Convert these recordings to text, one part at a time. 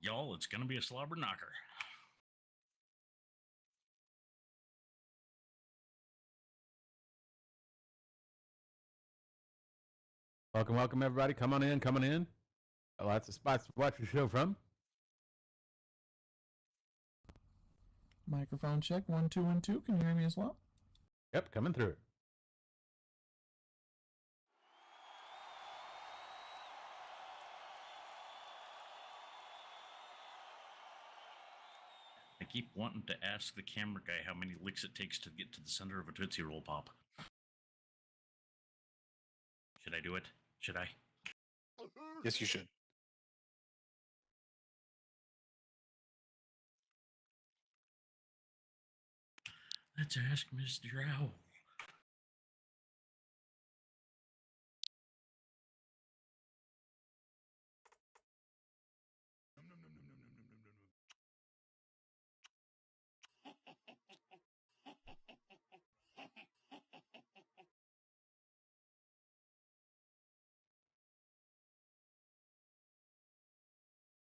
Y'all, it's gonna be a slobber knocker. Welcome, everybody. Come on in. Lots of spots to watch the show from. Microphone check, 1 2 1 2. Can you hear me as well? Yep, coming through. I keep wanting to ask the camera guy how many licks it takes to get to the center of a Tootsie Roll Pop. Should I do it? Should I? Yes, you should. Let's ask Mr. Owl.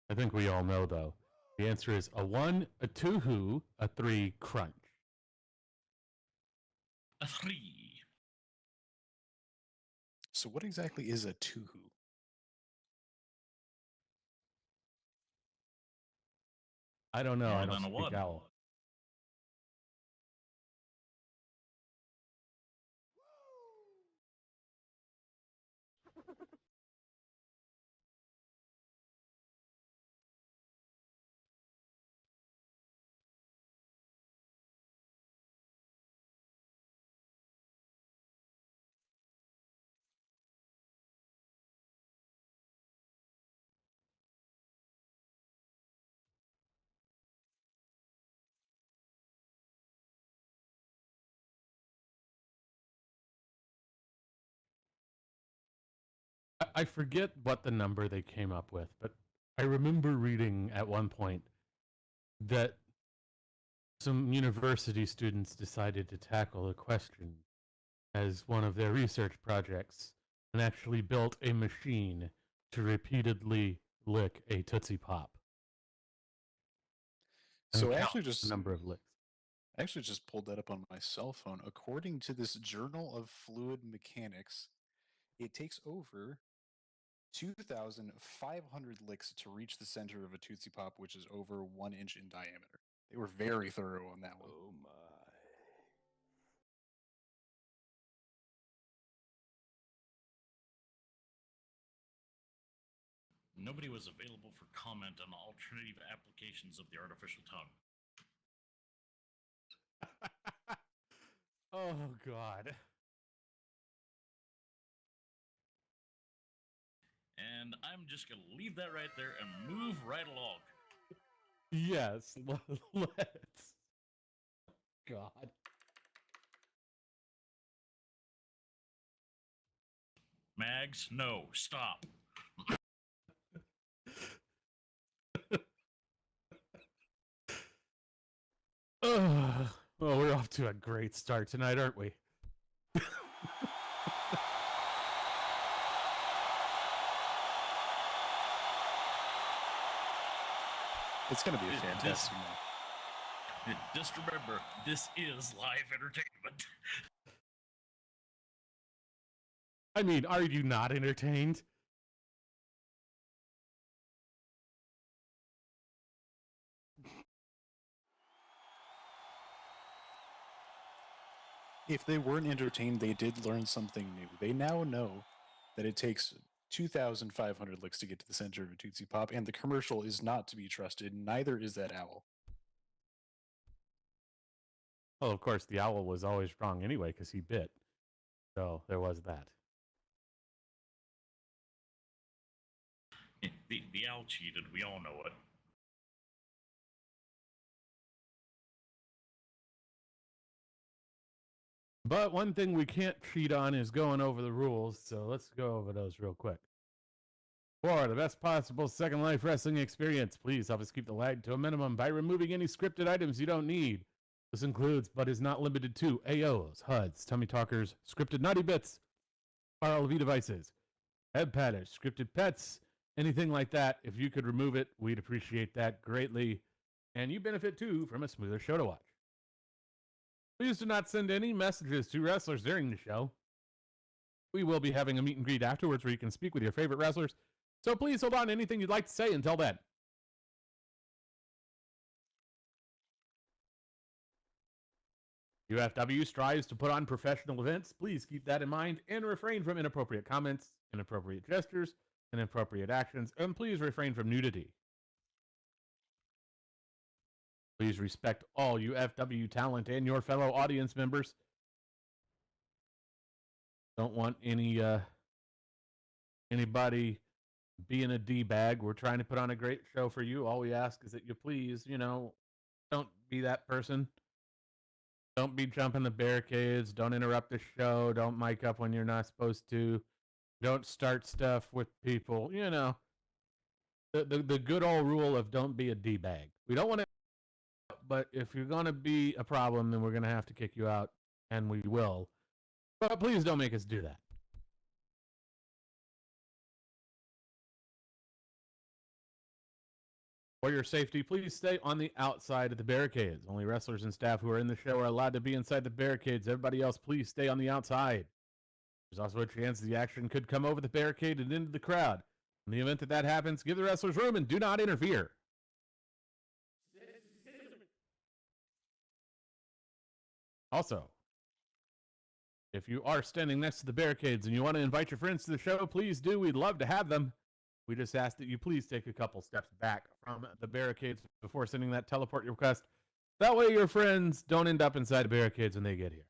I think we all know, though. The answer is a 1, a 2 who, a 3 crunch. A 3. So what exactly is a tuhu? I don't know. More I than don't a speak one. owl. I forget what the number they came up with, but I remember reading at one point that some university students decided to tackle the question as one of their research projects and actually built a machine to repeatedly lick a Tootsie Pop. So I count actually just the number of licks. I actually just pulled that up on my cell phone. According to this Journal of Fluid Mechanics, it takes over 2,500 licks to reach the center of a Tootsie Pop, which is over 1 inch in diameter. They were very thorough on that one. Oh my. Nobody was available for comment on alternative applications of the artificial tongue. Oh, God. And I'm just going to leave that right there and move right along. Yes, let's. God. Mags, no, stop. Well, we're off to a great start tonight, aren't we? It's going to be a fantastic night. Just remember, this is live entertainment. I mean, are you not entertained? If they weren't entertained, they did learn something new. They now know that it takes 2,500 licks to get to the center of a Tootsie Pop, and the commercial is not to be trusted. Neither is that owl. Well, of course, the owl was always wrong anyway because he bit. So there was that. The owl cheated. We all know it. But one thing we can't cheat on is going over the rules, so let's go over those real quick. For the best possible Second Life wrestling experience, please help us keep the lag to a minimum by removing any scripted items you don't need. This includes, but is not limited to, AOs, HUDs, tummy talkers, scripted naughty bits, RLV devices, head padders, scripted pets, anything like that, if you could remove it, we'd appreciate that greatly. And you benefit too from a smoother show to watch. Please do not send any messages to wrestlers during the show. We will be having a meet and greet afterwards where you can speak with your favorite wrestlers. So please hold on to anything you'd like to say until then. UFW strives to put on professional events. Please keep that in mind and refrain from inappropriate comments, inappropriate gestures, inappropriate actions, and please refrain from nudity. Please respect all UFW talent and your fellow audience members. Don't want anybody being a D-bag. We're trying to put on a great show for you. All we ask is that you please, don't be that person. Don't be jumping the barricades. Don't interrupt the show. Don't mic up when you're not supposed to. Don't start stuff with people. The good old rule of don't be a D-bag. We don't want to, but if you're going to be a problem, then we're going to have to kick you out, and we will. But please don't make us do that. For your safety, please stay on the outside of the barricades. Only wrestlers and staff who are in the show are allowed to be inside the barricades. Everybody else, please stay on the outside. There's also a chance the action could come over the barricade and into the crowd. In the event that that happens, give the wrestlers room and do not interfere. Also, if you are standing next to the barricades and you want to invite your friends to the show, please do. We'd love to have them. We just ask that you please take a couple steps back from the barricades before sending that teleport request. That way your friends don't end up inside the barricades when they get here.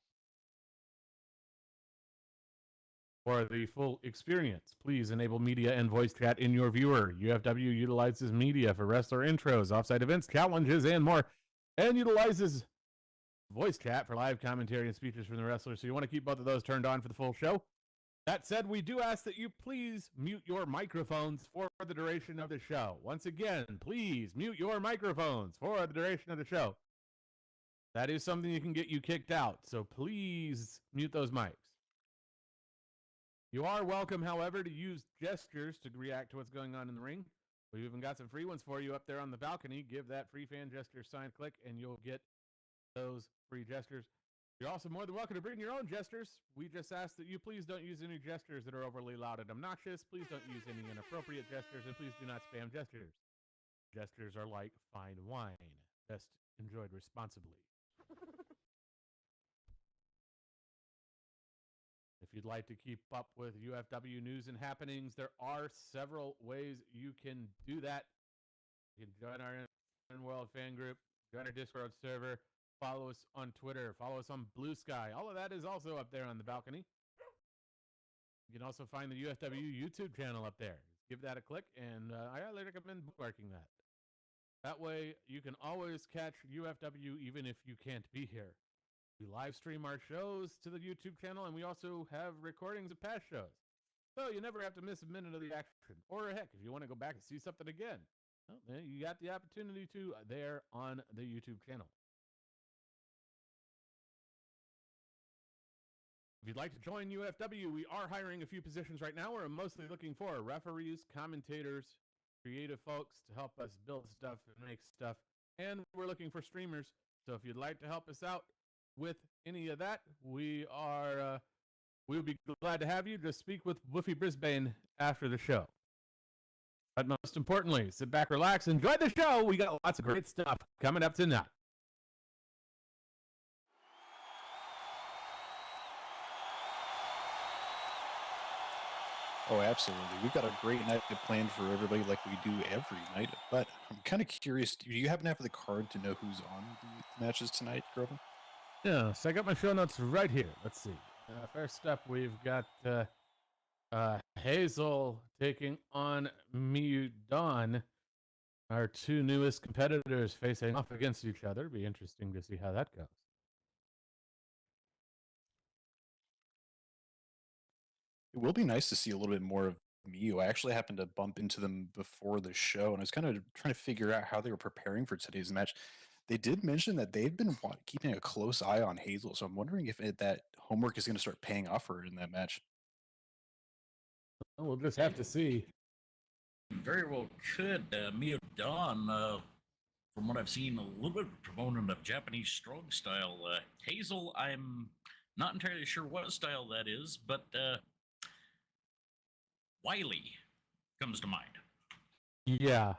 For the full experience, please enable media and voice chat in your viewer. UFW utilizes media for wrestler intros, offsite events, challenges, and more, and utilizes voice chat for live commentary and speeches from the wrestlers. So you want to keep both of those turned on for the full show. That said, we do ask that you please mute your microphones for the duration of the show. Once again, please mute your microphones for the duration of the show. That is something that can get you kicked out, so please mute those mics. You are welcome, however, to use gestures to react to what's going on in the ring. We've even got some free ones for you up there on the balcony. Give that free fan gesture sign click, and you'll get those free gestures. You're also more than welcome to bring your own gestures. We just ask that you please don't use any gestures that are overly loud and obnoxious. Please don't use any inappropriate gestures, and please do not spam gestures. Gestures are like fine wine, best enjoyed responsibly. If you'd like to keep up with UFW news and happenings, there are several ways you can do that. You can join our World fan group, join our Discord server, follow us on Twitter, follow us on Blue Sky. All of that is also up there on the balcony. You can also find the UFW YouTube channel up there. Give that a click, and I highly recommend bookmarking that. That way, you can always catch UFW even if you can't be here. We live stream our shows to the YouTube channel, and we also have recordings of past shows. So you never have to miss a minute of the action. Or heck, if you want to go back and see something again, well, you got the opportunity to there on the YouTube channel. If you'd like to join UFW, we are hiring a few positions right now. We're mostly looking for referees, commentators, creative folks to help us build stuff and make stuff. And we're looking for streamers. So if you'd like to help us out with any of that, we'll be glad to have you. Just speak with Woofy Brisbane after the show. But most importantly, sit back, relax, enjoy the show. We got lots of great stuff coming up tonight. Oh, absolutely. We've got a great night planned for everybody like we do every night. But I'm kind of curious, do you happen to have the card to know who's on the matches tonight, Grover? Yeah, so I got my show notes right here. Let's see. First up, we've got Hazel taking on Miyu Dawn. Our two newest competitors facing off against each other. Be interesting to see how that goes. It will be nice to see a little bit more of Miyu. I actually happened to bump into them before the show, and I was kind of trying to figure out how they were preparing for today's match. They did mention that they've been keeping a close eye on Hazel, so I'm wondering if that homework is going to start paying off for her in that match. We'll just have to see. Very well could. Mio Dawn, from what I've seen, a little bit of a proponent of Japanese strong style. Hazel, I'm not entirely sure what style that is, but Wiley comes to mind. Yeah.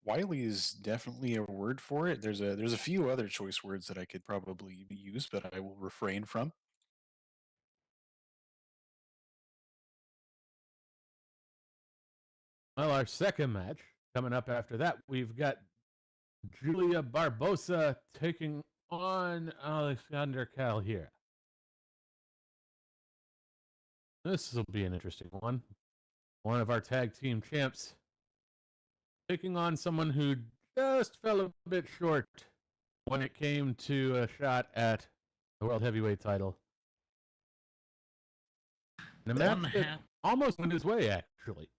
Wily is definitely a word for it. There's a few other choice words that I could probably use, but I will refrain from. Well, our second match coming up after that, we've got Julia Barbosa taking on Alexander Calhira. This will be an interesting one. One of our tag team champs taking on someone who just fell a bit short when it came to a shot at the World Heavyweight title. And a match that almost went his way, actually.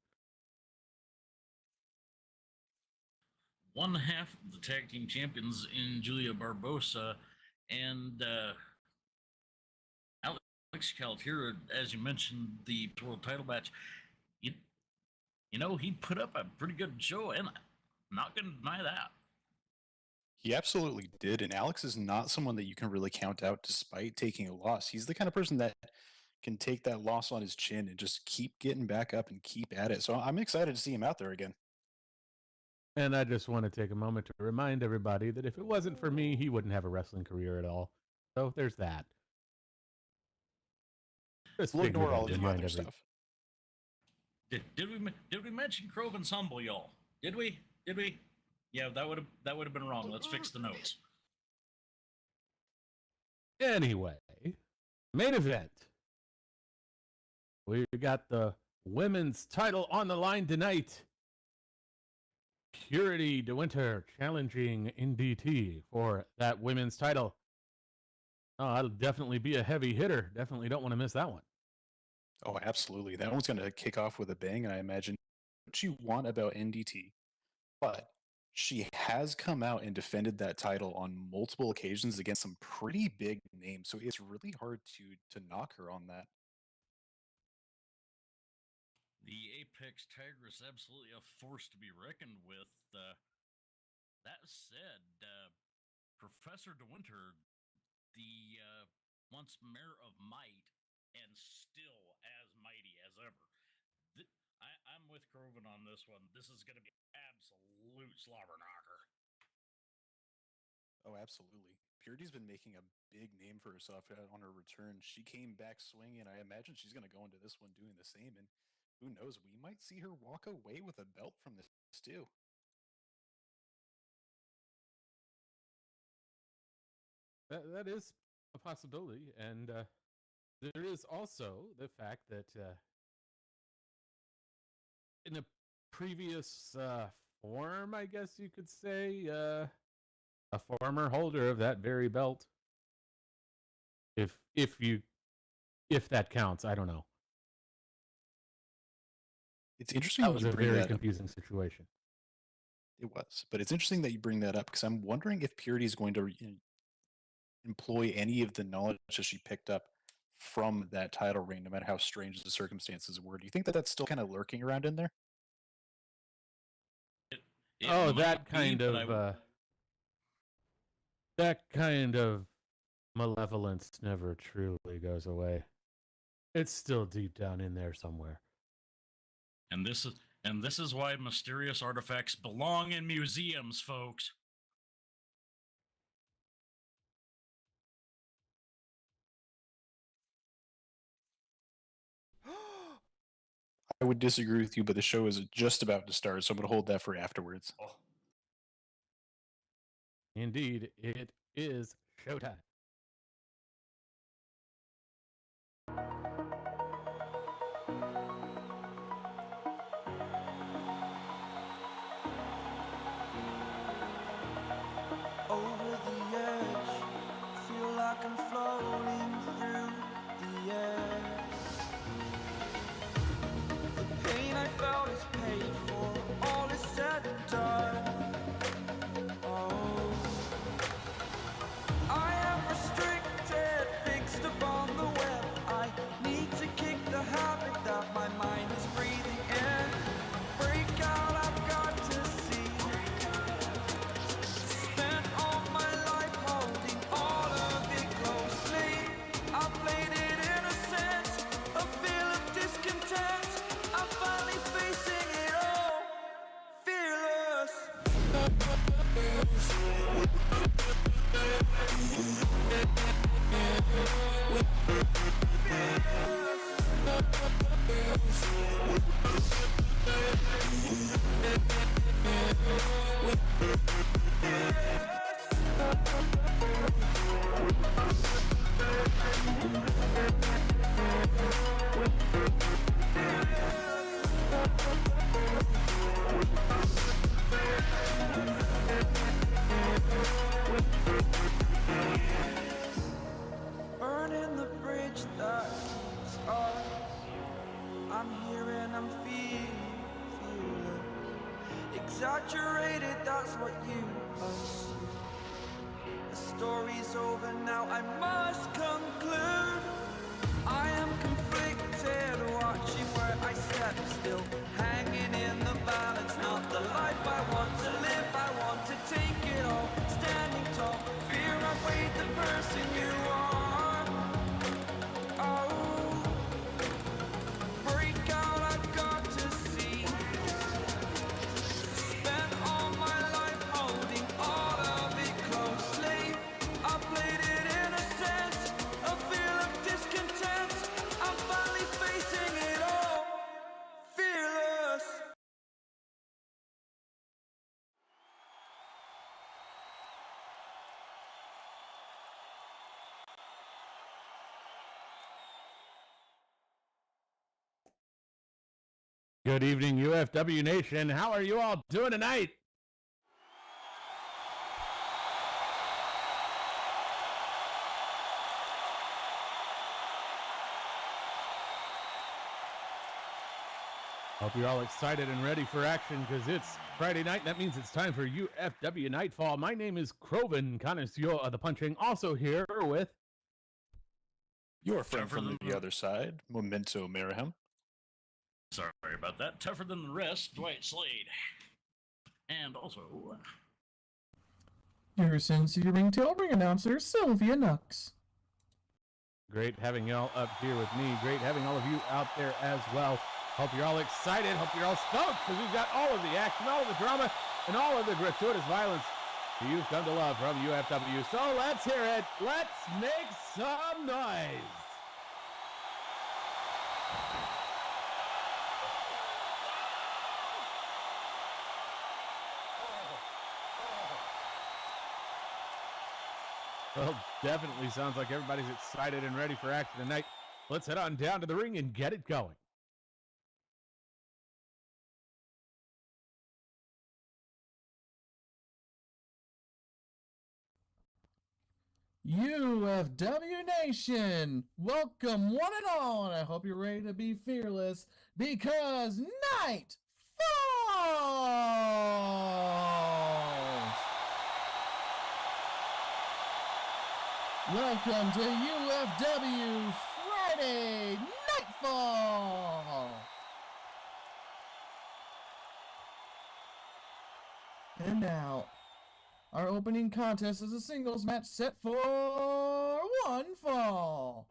One half of the tag team champions in Julia Barbosa and Alex Calhira, as you mentioned, the world title match. You know, he put up a pretty good show, and I'm not going to deny that. He absolutely did, and Alex is not someone that you can really count out despite taking a loss. He's the kind of person that can take that loss on his chin and just keep getting back up and keep at it. So I'm excited to see him out there again. And I just want to take a moment to remind everybody that if it wasn't for me, he wouldn't have a wrestling career at all. So there's that. Just We'll ignore figured all I'd of the remind other every- stuff. Did we mention Crove Ensemble, y'all? Did we? Yeah, that would have been wrong. Let's fix the notes. Anyway, main event. We got the women's title on the line tonight. Purity DeWinter challenging NDT for that women's title. Oh, that'll definitely be a heavy hitter. Definitely don't want to miss that one. Oh, absolutely. That one's going to kick off with a bang, and I imagine what you want about NDT. But she has come out and defended that title on multiple occasions against some pretty big names, so it's really hard to knock her on that. The Apex Tigress, absolutely a force to be reckoned with. That said, Professor DeWinter, the once mayor of Might, and still as mighty as ever. I'm with Groven on this one. This is going to be an absolute slobber knocker. Oh, absolutely. Purity's been making a big name for herself on her return. She came back swinging. I imagine she's going to go into this one doing the same. And who knows, we might see her walk away with a belt from this too. That is a possibility. And there is also the fact that in a previous form, I guess you could say, a former holder of that very belt, if that counts, I don't know. It's interesting That was you a bring very that up. confusing situation. It was, but it's interesting that you bring that up because I'm wondering if Purity is going to employ any of the knowledge that she picked up from that title reign, no matter how strange the circumstances were. Do you think that that's still kind of lurking around in there? That kind of malevolence never truly goes away. It's still deep down in there somewhere. And this is why mysterious artifacts belong in museums, folks. I would disagree with you, but the show is just about to start, so I'm going to hold that for afterwards. Oh. Indeed, it is showtime. Over the edge, feel like I'm floating through the air. The pain I felt is paid for, all is said and done. Oh, I am restricted, fixed upon the web. I need to Burning the bridge that keeps us. I'm here and I'm feeling exaggerated, that's what you assume. The story's over now, I must conclude. I am conflicted, watching where I step still, hanging in the balance, not the life I want to live. I want to take it all, standing tall, fear I weighed the person you are. Oh, break out, I've got to see. Spent all my life holding all of it closely. I played it innocent, a feel of discontent. I'm finally facing it all, fearless. Good evening, UFW Nation. How are you all doing tonight? Hope you're all excited and ready for action because it's Friday night. That means it's time for UFW Nightfall. My name is Croven, connoisseur of the punching. Also here with Your friend Tougher from than the the- other side, Memento Mayhem. Sorry about that. Tougher than the rest, Dwight Slade. And also, Your Cincy Ringtail Ring announcer, Sylvia Nux. great having y'all up here with me. Great having all of you out there as well. Hope you're all excited. Hope you're all stoked because we've got all of the action, all of the drama, and all of the gratuitous violence that you've come to love from UFW. So let's hear it. Let's make some noise. Well, definitely sounds like everybody's excited and ready for action tonight. Let's head on down to the ring and get it going. UFW Nation, welcome one and all, and I hope you're ready to be fearless because night falls. Welcome to UFW Friday Nightfall. And now, our opening contest is a singles match set for one fall.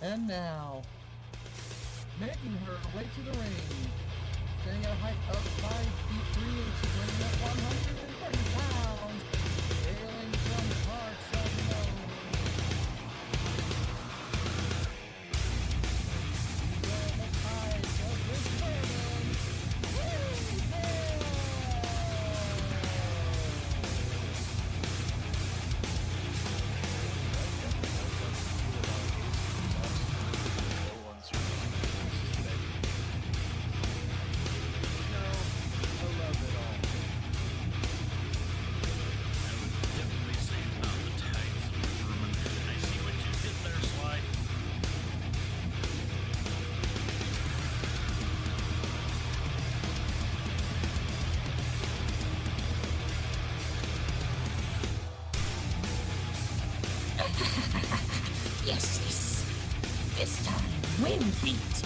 And now, making her way to the ring, standing at a height of 5 feet 3 inches, weighing at 130 pounds, hailing from parts unknown. Well, the ties of this woman, I would definitely say about the tides of German. I see what you did there, Sly. Yes, this time, wind beat.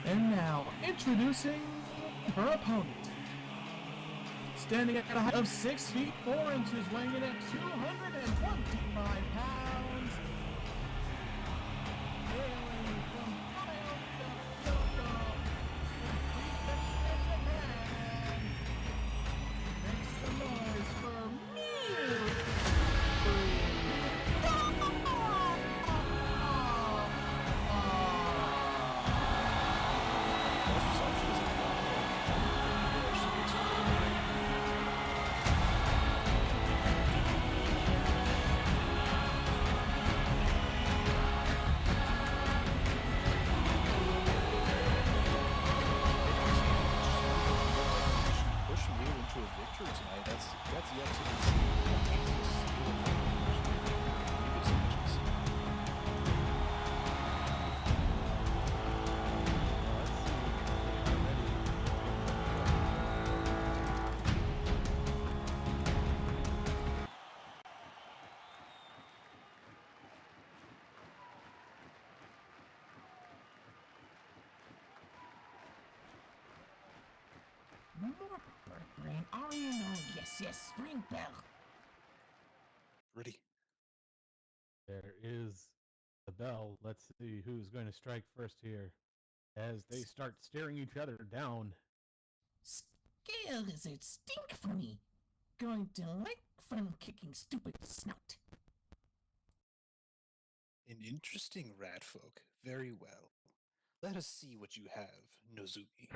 And now, introducing her opponent. Standing at a height of 6 feet 4 inches, weighing in at 225 pounds. Hailing from Kyoto, Japan. Make some noise for Miu. Push Miu into a victory tonight. That's yet to be seen. Hazel's still in previous matches. More bird brain. Oh, you know, yes, spring bell. Ready. There is the bell. Let's see who's going to strike first here as they start staring each other down. Scale lizard stink funny. Going to like fun kicking stupid snout. An interesting rat folk. Very well. Let us see what you have, Nozuki.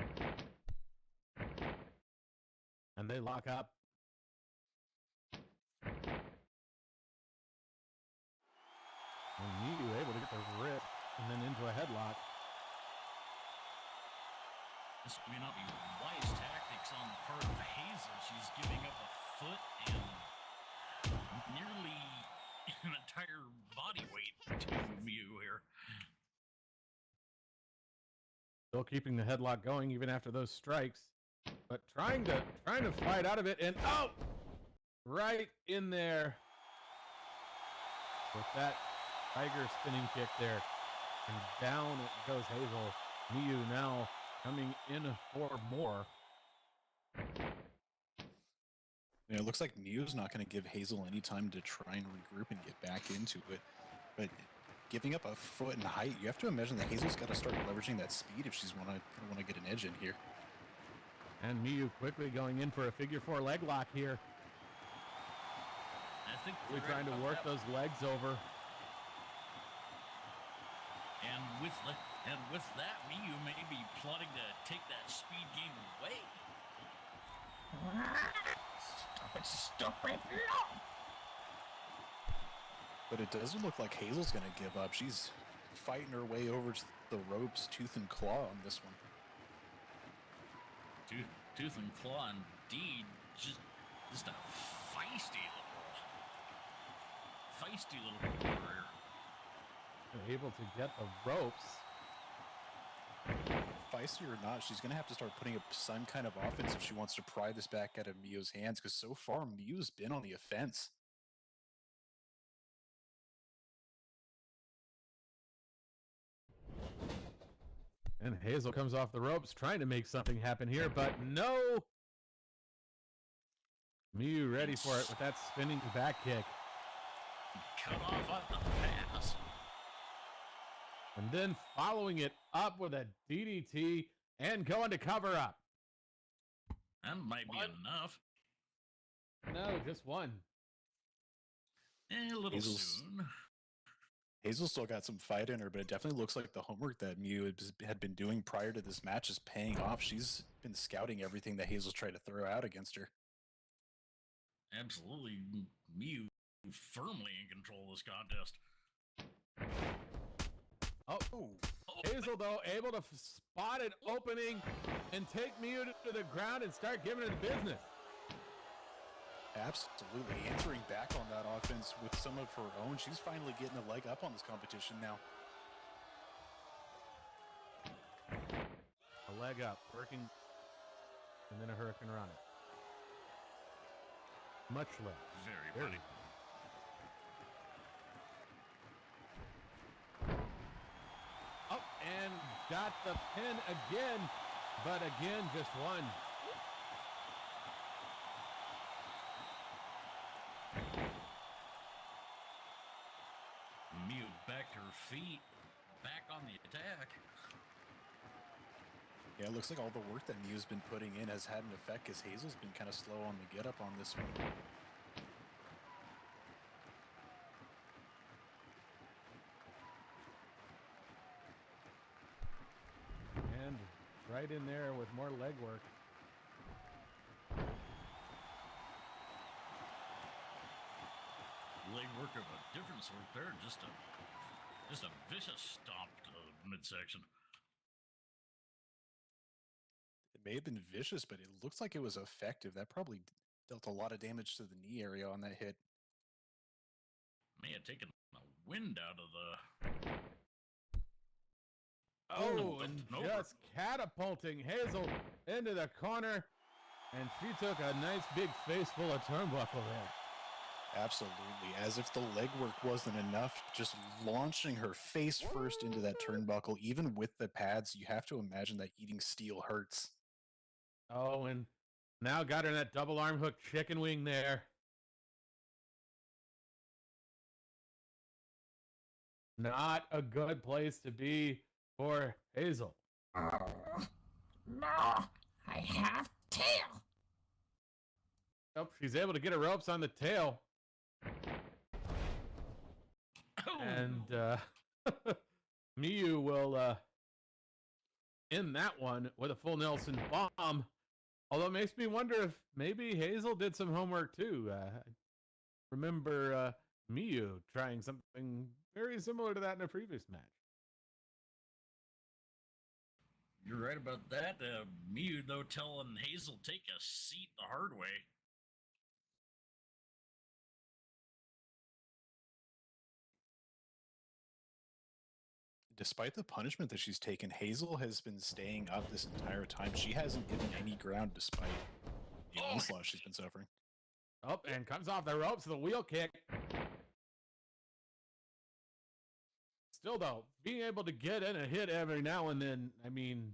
And they lock up. And Miu able to get the rip and then into a headlock. This may not be wise tactics on the part of Hazel. She's giving up a foot and nearly an entire body weight to Miu here. Still keeping the headlock going even after those strikes, but trying to fight out of it, and oh, right in there with that tiger spinning kick there, and down it goes Hazel. Miu now coming in for more. You know, it looks like Miu's not going to give Hazel any time to try and regroup and get back into it, but giving up a foot in height, you have to imagine that Hazel's got to start leveraging that speed if she's want to get an edge in here. And Miu quickly going in for a figure 4 leg lock here. I think We're trying to work those legs over. And with that, Miu may be plotting to take that speed game away. Stupid, no! But it doesn't look like Hazel's going to give up. She's fighting her way over to the ropes, tooth and claw on this one. Tooth and claw, indeed. Just a feisty little warrior. Able to get the ropes. Feisty or not, she's going to have to start putting up some kind of offense if she wants to pry this back out of Miu's hands, because so far Miu's been on the offense. And Hazel comes off the ropes trying to make something happen here, but no! Miu ready for it with that spinning back kick. Cut off on the pass. And then following it up with a DDT and going to cover up. That might be enough. No, just one. A little soon. Hazel's still got some fight in her, but it definitely looks like the homework that Miu had been doing prior to this match is paying off. She's been scouting everything that Hazel's tried to throw out against her. Absolutely, Miu firmly in control of this contest. Oh, Hazel, though, able to spot an opening and take Miu to the ground and start giving her the business. Absolutely. Answering back on that offense with some of her own. She's finally getting a leg up on this competition now. A leg up, working, and then a Hurricane Rana. Much less. Very funny. Oh, and got the pin again, but again, just one. Miu back to her feet, back on the attack. Yeah, it looks like all the work that Miu's been putting in has had an effect because Hazel's been kind of slow on the get up on this one. And right in there with more leg work. Leg work of a different sort there, just a vicious stomp to the midsection. It may have been vicious, but it looks like it was effective. That probably dealt a lot of damage to the knee area on that hit. May have taken the wind out of the. Oh, and dumped it over. just catapulting Hazel into the corner. And she took a nice big face full of turnbuckle there. Absolutely. As if the legwork wasn't enough, just launching her face first into that turnbuckle, even with the pads, you have to imagine that eating steel hurts. Oh, and now got her in that double arm hook chicken wing there. Not a good place to be for Hazel. No, I have tail. Oh, she's able to get her ropes on the tail. And Miu will end that one with a full Nelson bomb. Although it makes me wonder if maybe Hazel did some homework too. Remember Miu trying something very similar to that in a previous match. You're right about that. Miu, though, telling Hazel take a seat the hard way. Despite the punishment that she's taken, Hazel has been staying up this entire time. She hasn't given any ground despite the onslaught she's been suffering. Oh, and comes off the ropes with a wheel kick. Still, though, being able to get in a hit every now and then, I mean,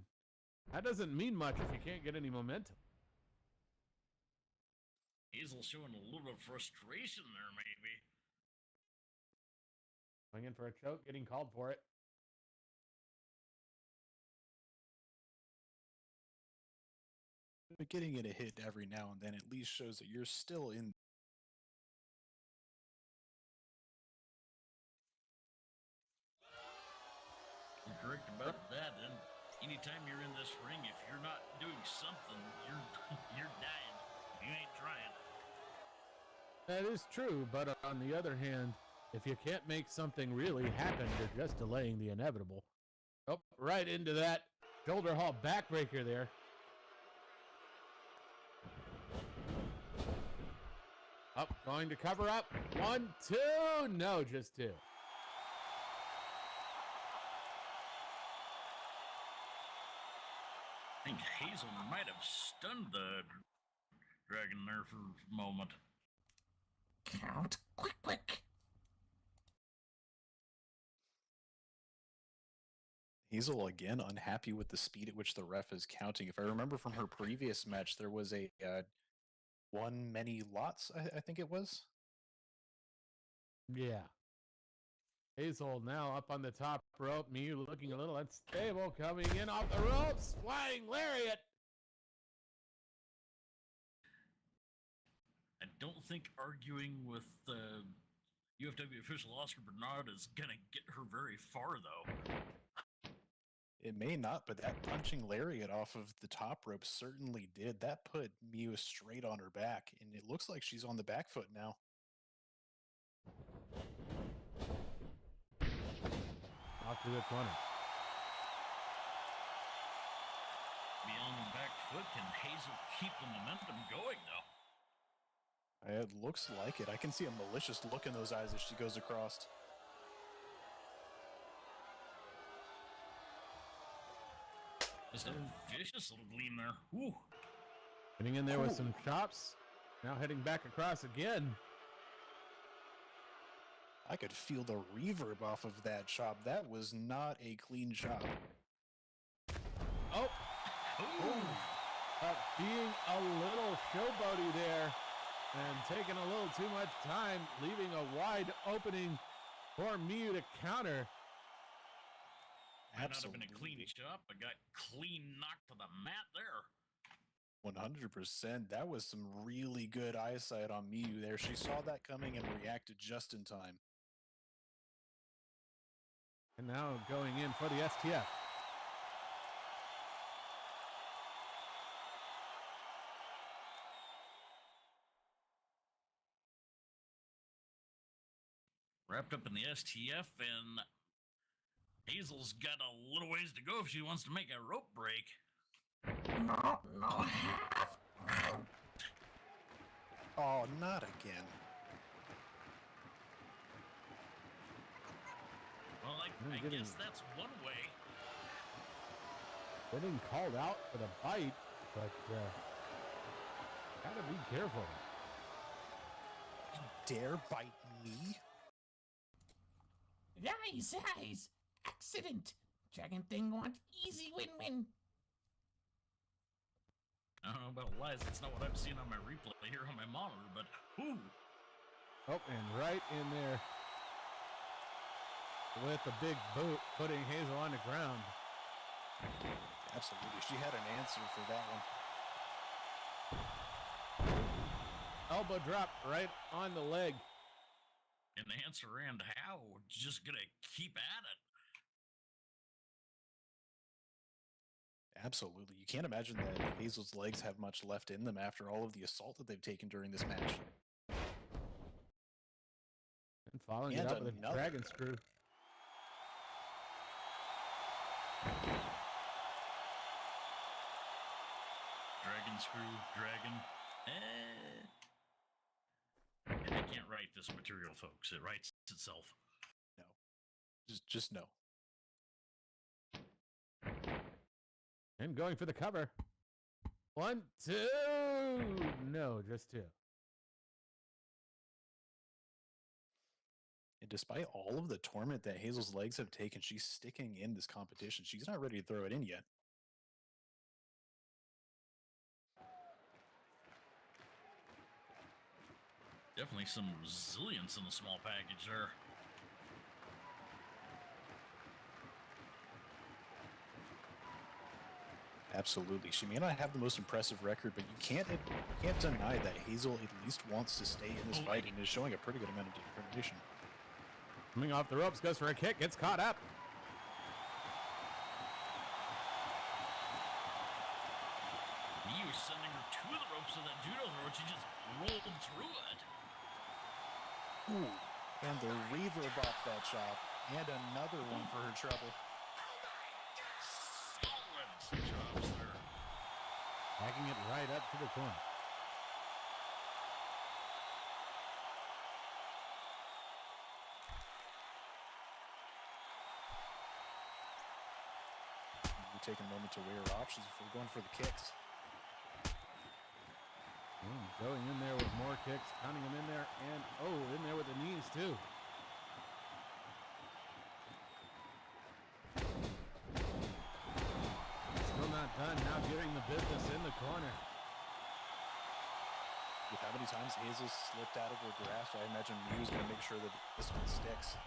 that doesn't mean much if you can't get any momentum. Hazel showing a little bit of frustration there, maybe. Going in for a choke, getting called for it. But getting it a hit every now and then at least shows that you're still in. You're correct about that. And anytime you're in this ring, if you're not doing something, you're dying. You ain't trying. That is true, but on the other hand, if you can't make something really happen, you're just delaying the inevitable. Oh, right into that shoulder haul backbreaker there. Up, going to cover up. 1, 2. No, just 2. I think Hazel might have stunned the dragon there for a moment. Count, quick. Hazel, again, unhappy with the speed at which the ref is counting. If I remember from her previous match, there was a one many lots, I think it was. Yeah. Hazel now up on the top rope. Miu looking a little unstable, coming in off the ropes. Flying lariat. I don't think arguing with the UFW official Oscar Bernard is going to get her very far, though. It may not, but that punching lariat off of the top rope certainly did. That put Miu straight on her back, and it looks like she's on the back foot now. Off to the corner. Beyond the back foot, can Hazel keep the momentum going, though? It looks like it. I can see a malicious look in those eyes as she goes across. Just a vicious little gleam there. Whew. Getting in there with some chops. Now heading back across again. I could feel the reverb off of that chop. That was not a clean chop. Oh, being a little showboaty there and taking a little too much time, leaving a wide opening for Miyu to counter. Might not have been a clean shot, but got clean knocked to the mat there. 100%. That was some really good eyesight on Miyu there. She saw that coming and reacted just in time. And now going in for the STF. Wrapped up in the STF, and Hazel's got a little ways to go if she wants to make a rope break. No, half. Oh, not again. Well, I guess that's one way. Getting called out for the bite, but gotta be careful. Dare bite me? Guys, accident. Dragon thing want easy win-win. I don't know about lies. That's not what I'm seeing on my replay here on my monitor, but ooh. Oh, and right in there with the big boot, putting Hazel on the ground. Absolutely. She had an answer for that one. Elbow drop right on the leg. And the answer and how, just gonna keep at it. Absolutely. You can't imagine that Hazel's legs have much left in them after all of the assault that they've taken during this match. And following it up with a dragon screw. Dragon screw, dragon. And they can't write this material, folks. It writes itself. No. Just no. And going for the cover. 1, 2. No, just 2. And despite all of the torment that Hazel's legs have taken, she's sticking in this competition. She's not ready to throw it in yet. Definitely some resilience in the small package there. Absolutely. She may not have the most impressive record, but you can't deny that Hazel at least wants to stay in this fight and is showing a pretty good amount of determination. Coming off the ropes, goes for a kick, gets caught up. Miyu sending her to the ropes with that judo throw. She just rolled through it. Ooh, and the reverb off that shot. And another one for her trouble. Solid chops there. Backing it right up to the corner. We're taking a moment to weigh our options before going for the kicks. Going in there with more kicks, pounding him in there, and in there with the knees too. Still not done, now giving the business in the corner. With how many times Hazel slipped out of her grasp, I imagine Miyu's going to make sure that this one sticks.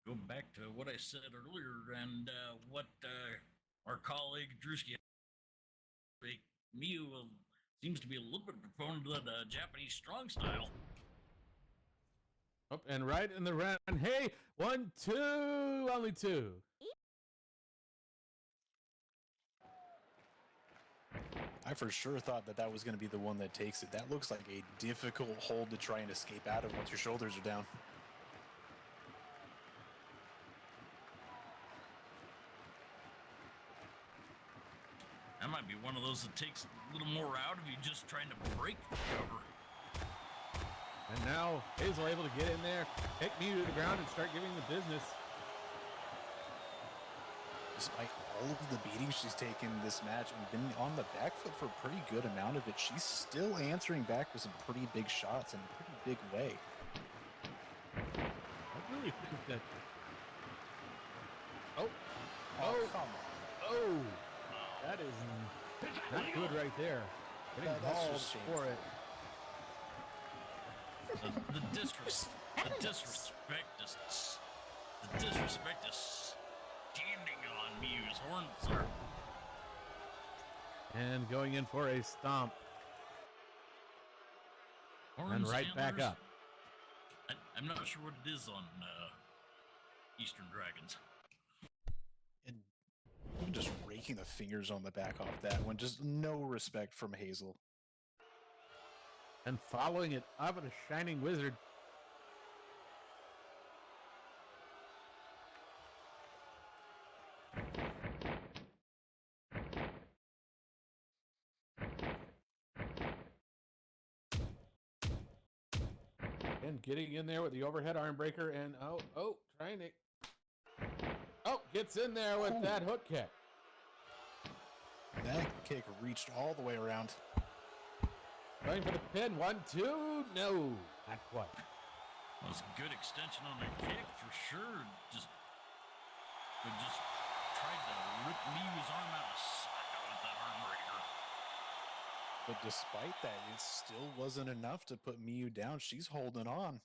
Go back to what I said earlier and what our colleague Drewski, Miyu seems to be a little bit of a proponent of the Japanese strong style. Up and right in the round. Hey, 1, 2, only 2. I for sure thought that was going to be the one that takes it. That looks like a difficult hold to try and escape out of once your shoulders are down. That might be one of those that takes a little more out of you just trying to break the cover. And now Hazel able to get in there, take Miyu to the ground, and start giving the business. Despite all of the beatings she's taken this match and been on the back foot for a pretty good amount of it, she's still answering back with some pretty big shots in a pretty big way. Might be really think that. Oh, come on. oh, that is not good right there. Getting That's called just for it. The disrespect is standing on Mew's horns there. And going in for a stomp. And Horns, right back antlers. up. I'm not sure what it is on Eastern Dragons. And even just raking the fingers on the back off that one. Just no respect from Hazel. And following it up with a Shining Wizard. And getting in there with the overhead arm breaker and trying to. Oh, gets in there with that hook kick. That kick reached all the way around. Going for the pin. 1, 2. No, not quite. That was a good extension on the kick for sure. Just tried to rip Mew's arm out of socket with that arm breaker. But despite that, it still wasn't enough to put Mew down. She's holding on.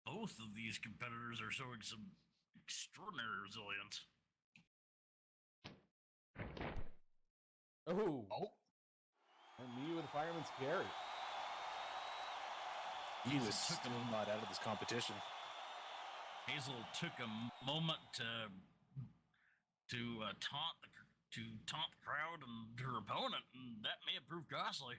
Both of these competitors are showing some extraordinary resilience. Oh. And Mew with Fireman's Carry. He was still not out of this competition. Hazel took a moment to taunt the crowd and her opponent, and that may have proved costly.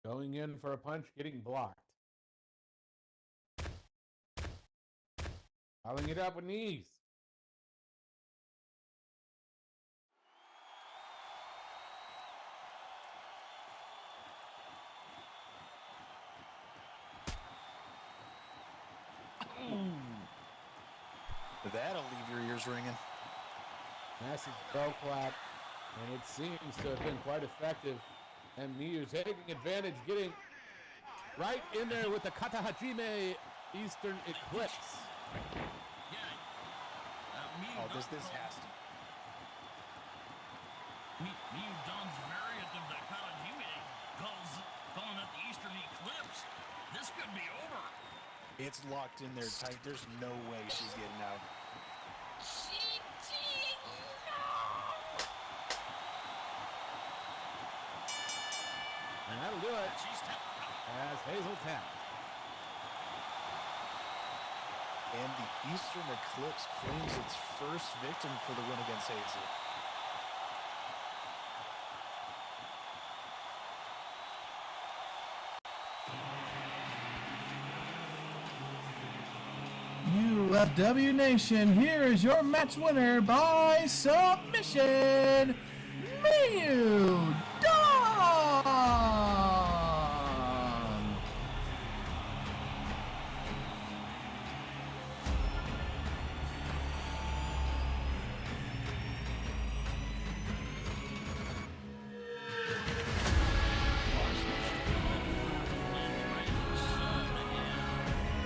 Going in for a punch, getting blocked. Following it up with knees. That'll leave your ears ringing. Massive bow clap, and it seems to have been quite effective. And Mew taking advantage, getting right in there with the Kata Hajime Eastern Eclipse. Mew This has to. Mew Don's variant of the Kalajime calling it the Eastern Eclipse. This could be over. It's locked in there tight. There's no way she's getting out. And that'll do it. She's tapped out. As Hazel tapped. And the Eastern Eclipse claims its first victim for the win against Hazel. UFW Nation, here is your match winner by submission, Mew Dawn!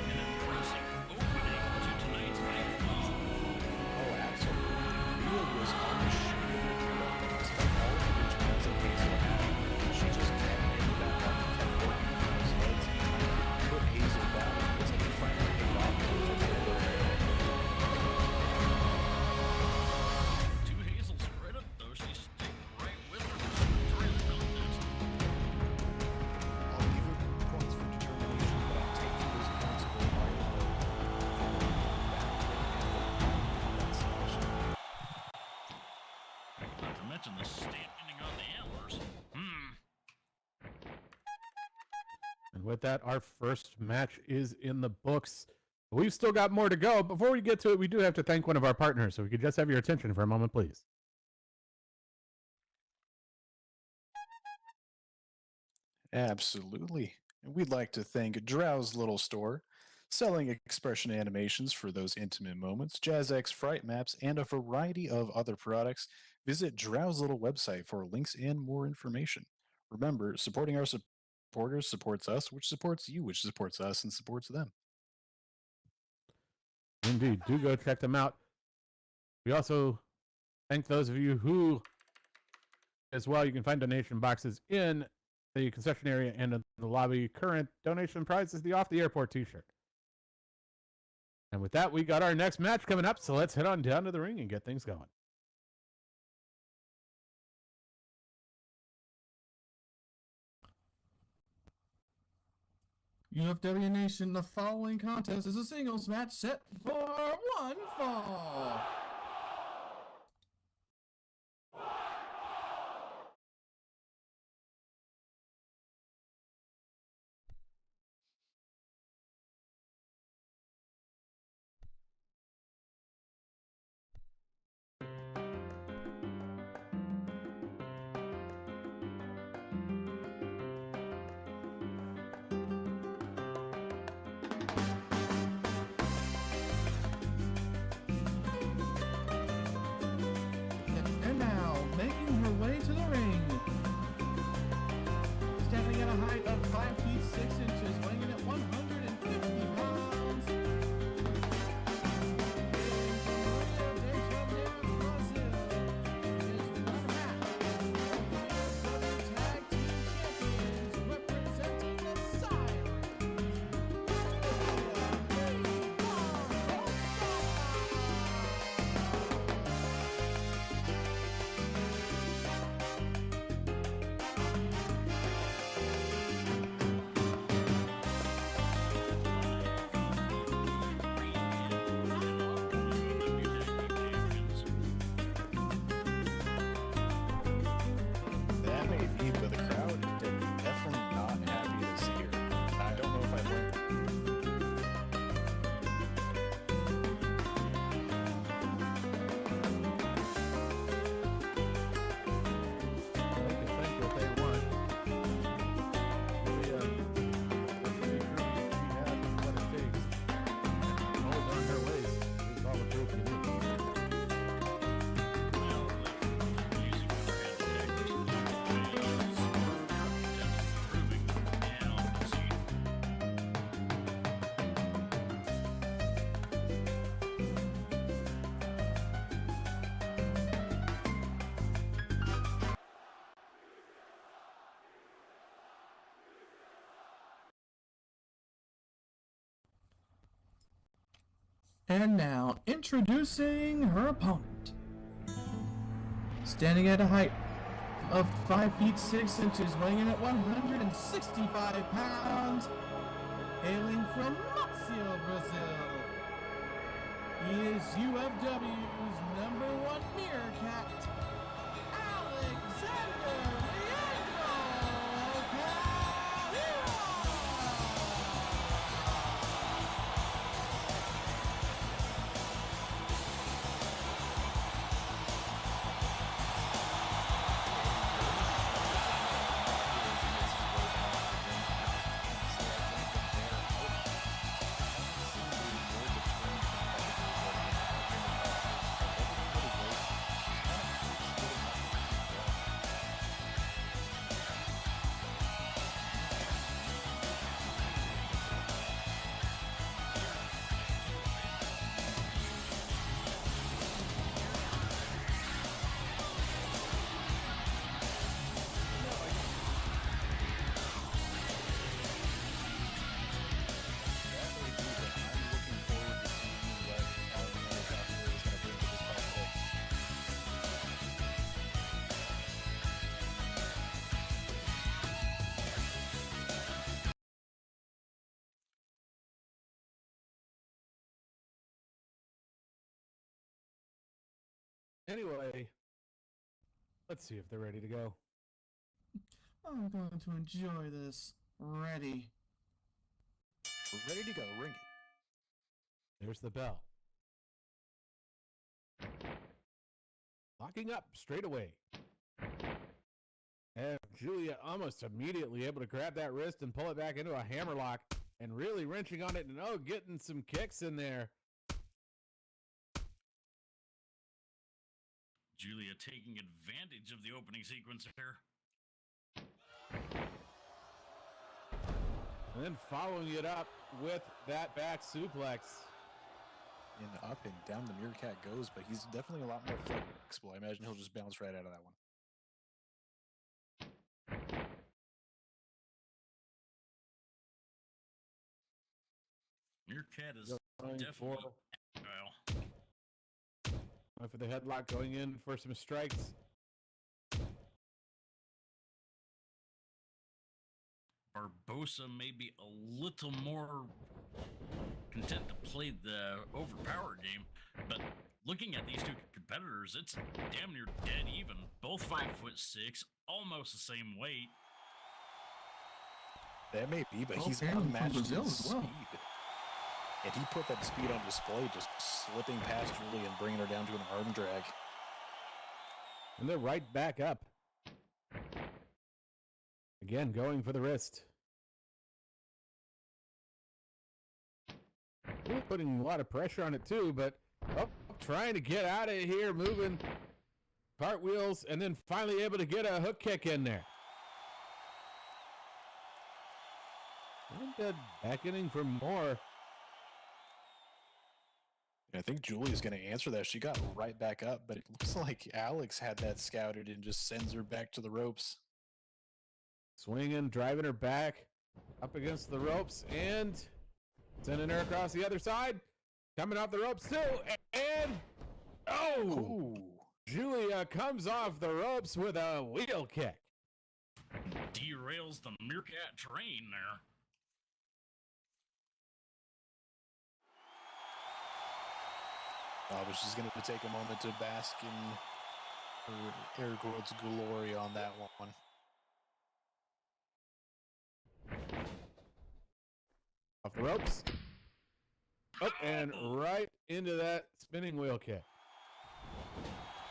An impressive opening to tonight's Nightfall. Oh, absolutely. Mia was unshaken despite all of the returns that Hazel had. She just kept getting back up and kept working on those legs and trying to put Hazel down. It was like it finally paid off. To Hazel's credit, though, she stayed right with her during the contest. I'll give her points for determination, but I'm taking those points away right away for that submission. Not to mention the standing on the antlers. And with that, our first match is in the books. We've still got more to go. Before we get to it, we do have to thank one of our partners. So we could just have your attention for a moment, please. Absolutely. And we'd like to thank Drow's Little Store, Selling expression animations for those intimate moments, JazzX fright maps, and a variety of other products. Visit Drow's little website for links and more information. Remember, supporting our supporters supports us, which supports you, which supports us, and supports them. Indeed. Do go check them out. We also thank those of you who, as well, you can find donation boxes in the concession area and in the lobby. Current donation prize is the Off the Airport t-shirt. And with that, we got our next match coming up, so let's head on down to the ring and get things going. UFW Nation, the following contest is a singles match set for one fall. And now, making her way to the ring, standing at a height of 5 feet 6 inches, weighing in at 150 pounds, Tag Team Champions, representing the Silence. That may be, but the crowd is definitely not happy to see her. I don't know if I learned. They can think what they want. We have what it takes. Hold on her waist is all the proof you need. Well, if using other hand tactics, proving down the scene. And now, introducing her opponent. Standing at a height of 5 feet 6 inches, weighing in at 165 pounds, hailing from Macio, Brazil. He is UFW's #1 Meerkat, Alexander Leandro Calderon. Anyway, let's see if they're ready to go. I'm going to enjoy this. Ready. We're ready to go. Ring it. There's the bell. Locking up straight away. And Julia almost immediately able to grab that wrist and pull it back into a hammerlock and really wrenching on it, and getting some kicks in there. Julia taking advantage of the opening sequence here. And then following it up with that back suplex. And up and down the Meerkat goes, but he's definitely a lot more flexible. I imagine he'll just bounce right out of that one. Meerkat is Going definitely for, well. for the headlock, going in for some strikes. Barbosa may be a little more content to play the overpower game, but looking at these two competitors, it's damn near dead even. Both 5'6", almost the same weight. That may be, but he's Okay, from unmatched in Brazil as speed. well. And he put that speed on display, just slipping past Julia and bringing her down to an arm drag. And they're right back up. Again, going for the wrist. Really putting a lot of pressure on it too, but trying to get out of here, moving cartwheels, and then finally able to get a hook kick in there. And beckoning for more. I think Julia's going to answer that. She got right back up, but it looks like Alex had that scouted and just sends her back to the ropes. Swinging, driving her back up against the ropes, and sending her across the other side. Coming off the ropes too, and Ooh. Julia comes off the ropes with a wheel kick. Derails the Meerkat train there. I was just going to take a moment to bask in her air quotes glory on that one. Off the ropes. And right into that spinning wheel kick.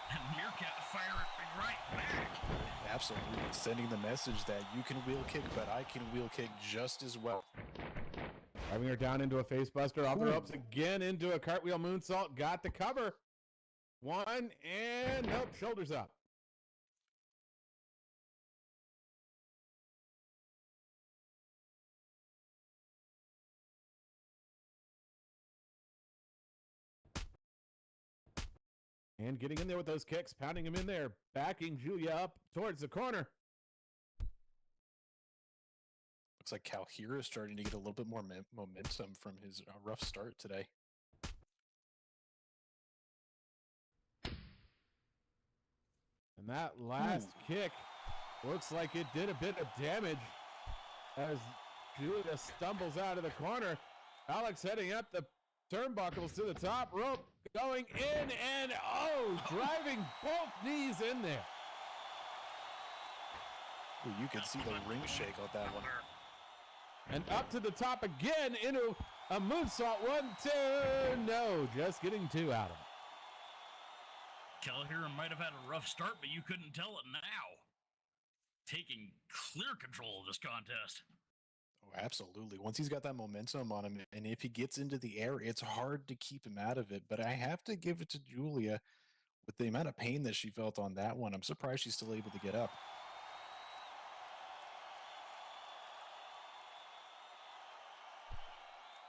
And Meerkat firing right back. Absolutely. Sending the message that you can wheel kick, but I can wheel kick just as well. Driving her down into a face buster, off the ropes again into a cartwheel moonsault. Got the cover. One, and nope, shoulders up. And getting in there with those kicks, pounding him in there, backing Julia up towards the corner. Looks like Calhira is starting to get a little bit more momentum from his rough start today. And that last kick looks like it did a bit of damage as Julia stumbles out of the corner. Alex heading up the turnbuckles to the top rope, going in and driving both knees in there. Ooh, you can see the ring shake on that one. And up to the top again into a moonsault. 1, 2. No, just getting 2 out of it. Calhira might have had a rough start, but you couldn't tell it now. Taking clear control of this contest. Oh, absolutely. Once he's got that momentum on him, and if he gets into the air, it's hard to keep him out of it. But I have to give it to Julia with the amount of pain that she felt on that one. I'm surprised she's still able to get up.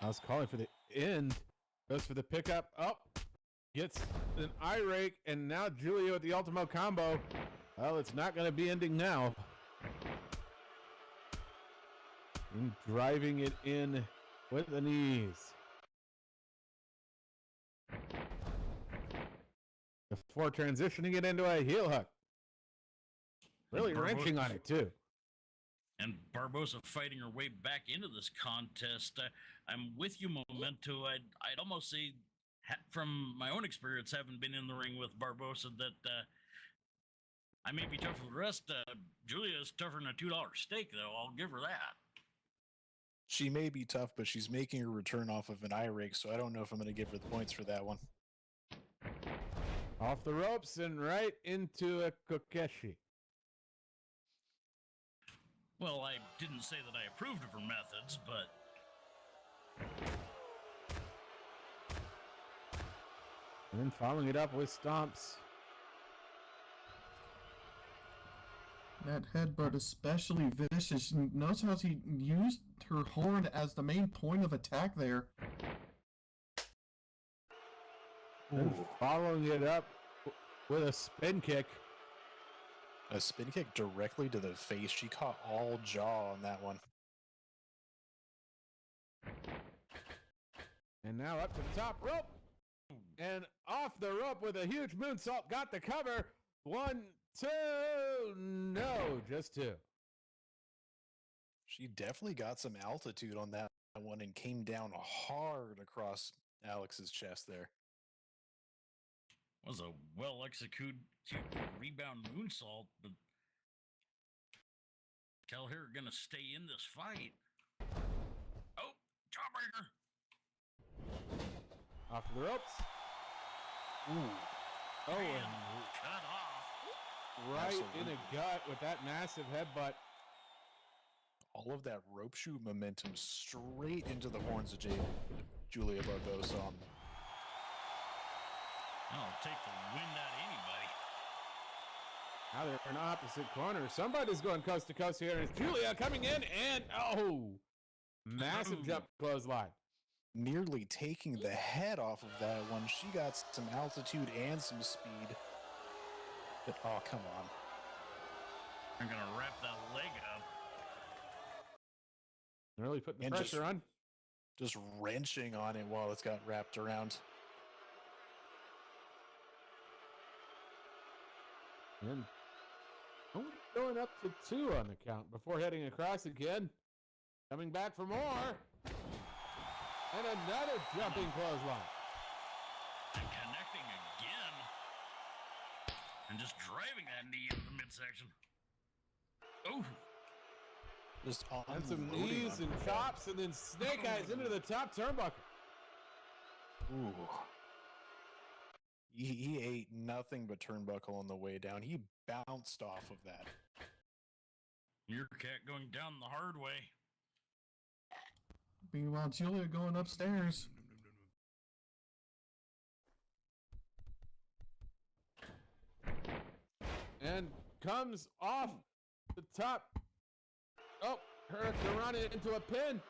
I was calling for the end. Goes for the pickup. Gets an eye rake, and now Julia with the Ultimo combo. Well, it's not going to be ending now. And driving it in with the knees. Before transitioning it into a heel hook. Really wrenching on it, too. And Barbosa fighting her way back into this contest. I'm with you, Memento. I'd almost say, from my own experience, having been in the ring with Barbosa, that I may be tough for the rest. Julia's tougher than a $2 steak, though. I'll give her that. She may be tough, but she's making her return off of an eye rake, so I don't know if I'm going to give her the points for that one. Off the ropes and right into a kokeshi. Well, I didn't say that I approved of her methods, but And then following it up with stomps. That headbutt especially vicious. Notice how she used her horn as the main point of attack there. And following it up with a spin kick. A spin kick directly to the face. She caught all jaw on that one. And now up to the top rope. And off the rope with a huge moonsault. Got the cover. 1, 2. No, just 2. She definitely got some altitude on that one and came down hard across Alex's chest there. Was a well-executed rebound moonsault, but tell her gonna stay in this fight. Oh, jawbreaker. Off to the ropes. Ooh. Oh, And and cut off. right Absolutely. in the gut with that massive headbutt. All of that rope shoot momentum straight into the horns of Julia Barbosa. I'll take the wind out of anybody. Now they're in opposite corner. Somebody's going coast to coast here. And it's Julia coming in and massive Ooh. jump clothesline. Nearly taking the head off of that one. She got some altitude and some speed. But, oh, come on. I'm gonna wrap that leg up. Really putting the And pressure on. Just wrenching on it while it's got wrapped around. And only going up to 2 on the count before heading across again. Coming back for more. And another jumping clothesline. And connecting again. And just driving that knee into the midsection. Oh, Just And some unloading knees on and her. chops and then snake eyes into the top turnbuckle. Ooh. He ate nothing but turnbuckle on the way down. He bounced off of that. Meerkat going down the hard way. Meanwhile, Julia going upstairs. And comes off the top. Oh, Hurricane into a pin.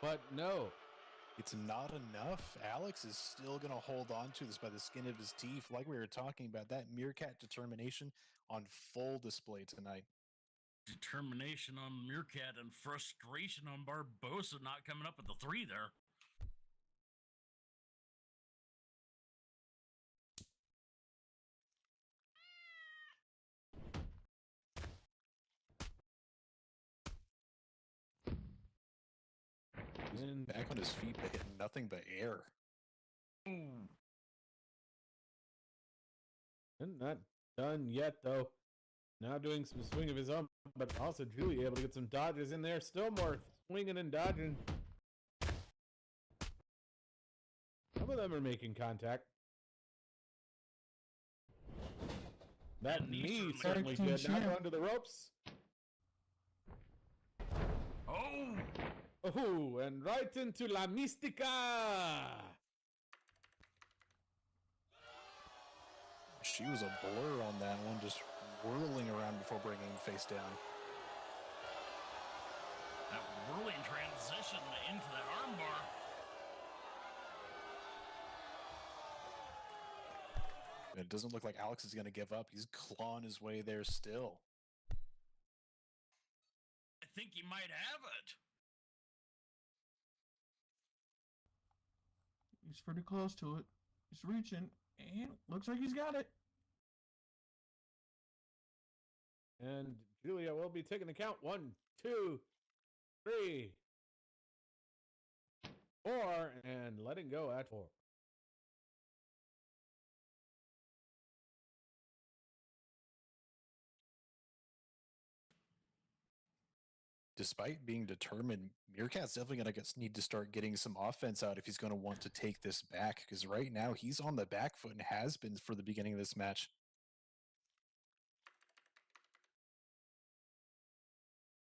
But no. It's not enough. Alex is still going to hold on to this by the skin of his teeth. Like we were talking about, that Meerkat determination on full display tonight. Determination on Meerkat and frustration on Barbosa not coming up with the 3 there. And Back on his feet, but hitting nothing but air. Ooh. and not done yet, though. Now doing some swing of his own, but also Julie able to get some dodges in there. Still more swinging and dodging. Some of them are making contact. That knee certainly Team good. Now champ. onto the ropes. Oh, Oh, and right into La Mística. She was a blur on that one, just whirling around before bringing him face down. that whirling transition into that armbar. It doesn't look like Alex is going to give up. He's clawing his way there still. I think he might have it. He's pretty close to it. He's reaching, and looks like he's got it. And Julia will be taking the count. 1, 2, 3, 4, and letting go at 4. Despite being determined, Meerkat's definitely going to need to start getting some offense out if he's going to want to take this back, because right now he's on the back foot and has been for the beginning of this match.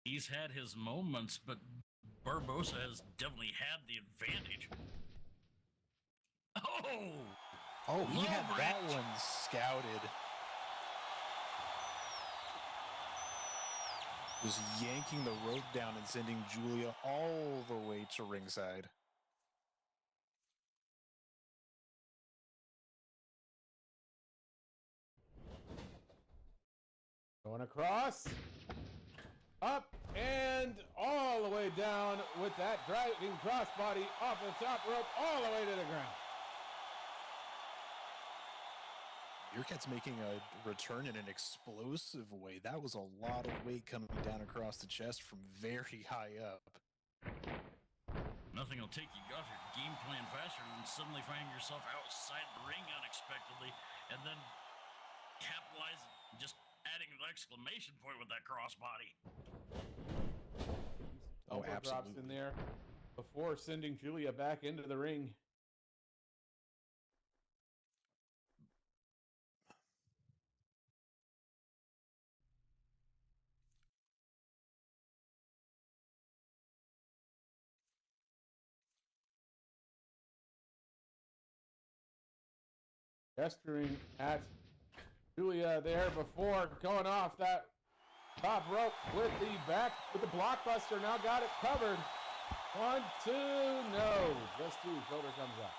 He's had his moments, but Barbosa has definitely had the advantage. Oh! Oh, he had Low that bridge. one scouted. Just yanking the rope down and sending Julia all the way to ringside. Going across, up, and all the way down with that driving crossbody off the top rope all the way to the ground. Meerkat's making a return in an explosive way. That was a lot of weight coming down across the chest from very high up. Nothing will take you off your game plan faster than suddenly finding yourself outside the ring unexpectedly and then capitalize, just adding an exclamation point with that crossbody. Oh, Elbow drops in absolutely. there before sending Julia back into the ring. Gesturing at Julia there before going off that top rope with the blockbuster. Now got it covered. 1, 2, no. Just 2. Shoulder comes up.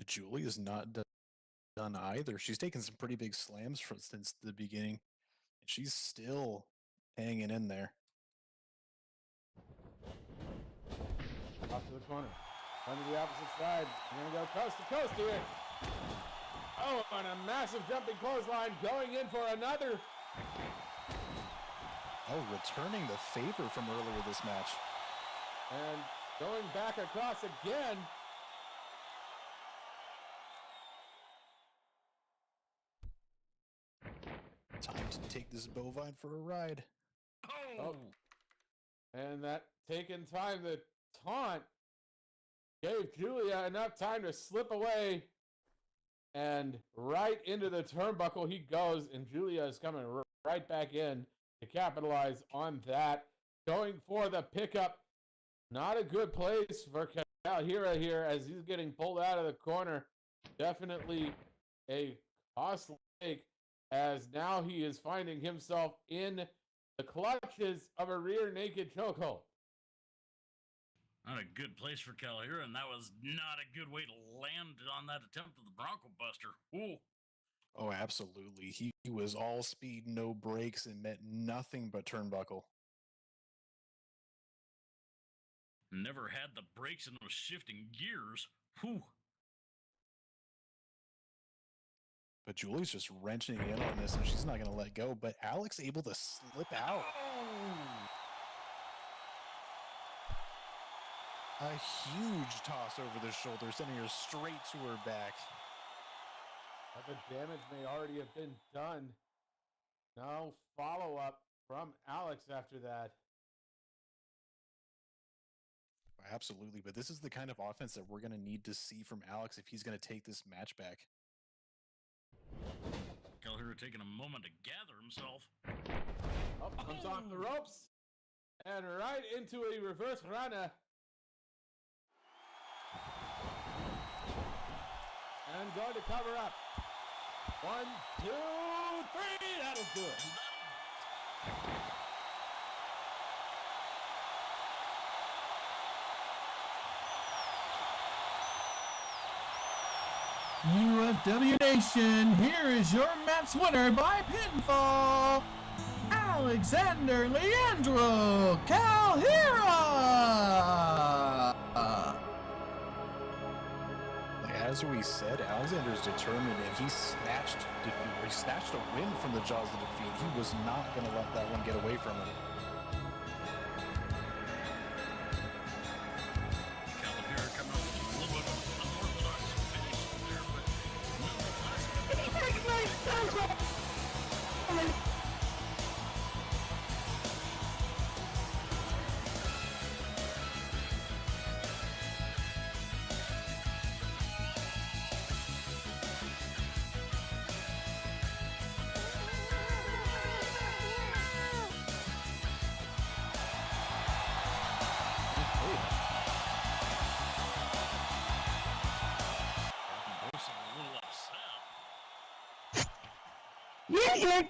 Julia's not done either. She's taken some pretty big slams since the beginning. And she's still hanging in there. Off to the corner. Run to the opposite side. We're going to go coast to coast here. Oh, and a massive jumping clothesline going in for another. Oh, returning the favor from earlier this match. And going back across again. Time to take this bovine for a ride. Oh! And that taken time, the taunt gave Julia enough time to slip away. And right into the turnbuckle he goes. And Julia is coming right back in to capitalize on that. Going for the pickup. Not a good place for Calhira here as he's getting pulled out of the corner. Definitely a costly take, as now he is finding himself in the clutches of a rear naked chokehold. Not a good place for Calhira, and that was not a good way to land on that attempt of the Bronco Buster. Ooh. Oh, absolutely. He was all speed, no brakes, and met nothing but turnbuckle. Never had the brakes and was shifting gears. Whew. But Julie's just wrenching in on this, and she's not going to let go. But Alex able to slip out. A huge toss over the shoulder, sending her straight to her back. But the damage may already have been done. No follow-up from Alex after that. Absolutely, but this is the kind of offense that we're going to need to see from Alex if he's going to take this match back. Calhira taking a moment to gather himself. Up comes off the ropes. And right into a reverse rana. And going to cover up. 1, 2, 3. That'll do it. UFW Nation, here is your match winner by pinfall, Alexander Leandro Calhira! As we said, Alexander's determined, and he snatched defeat. He snatched a win from the jaws of defeat. He was not going to let that one get away from him. Calhira coming up with a little bit of an unorthodox finish there, but nonetheless.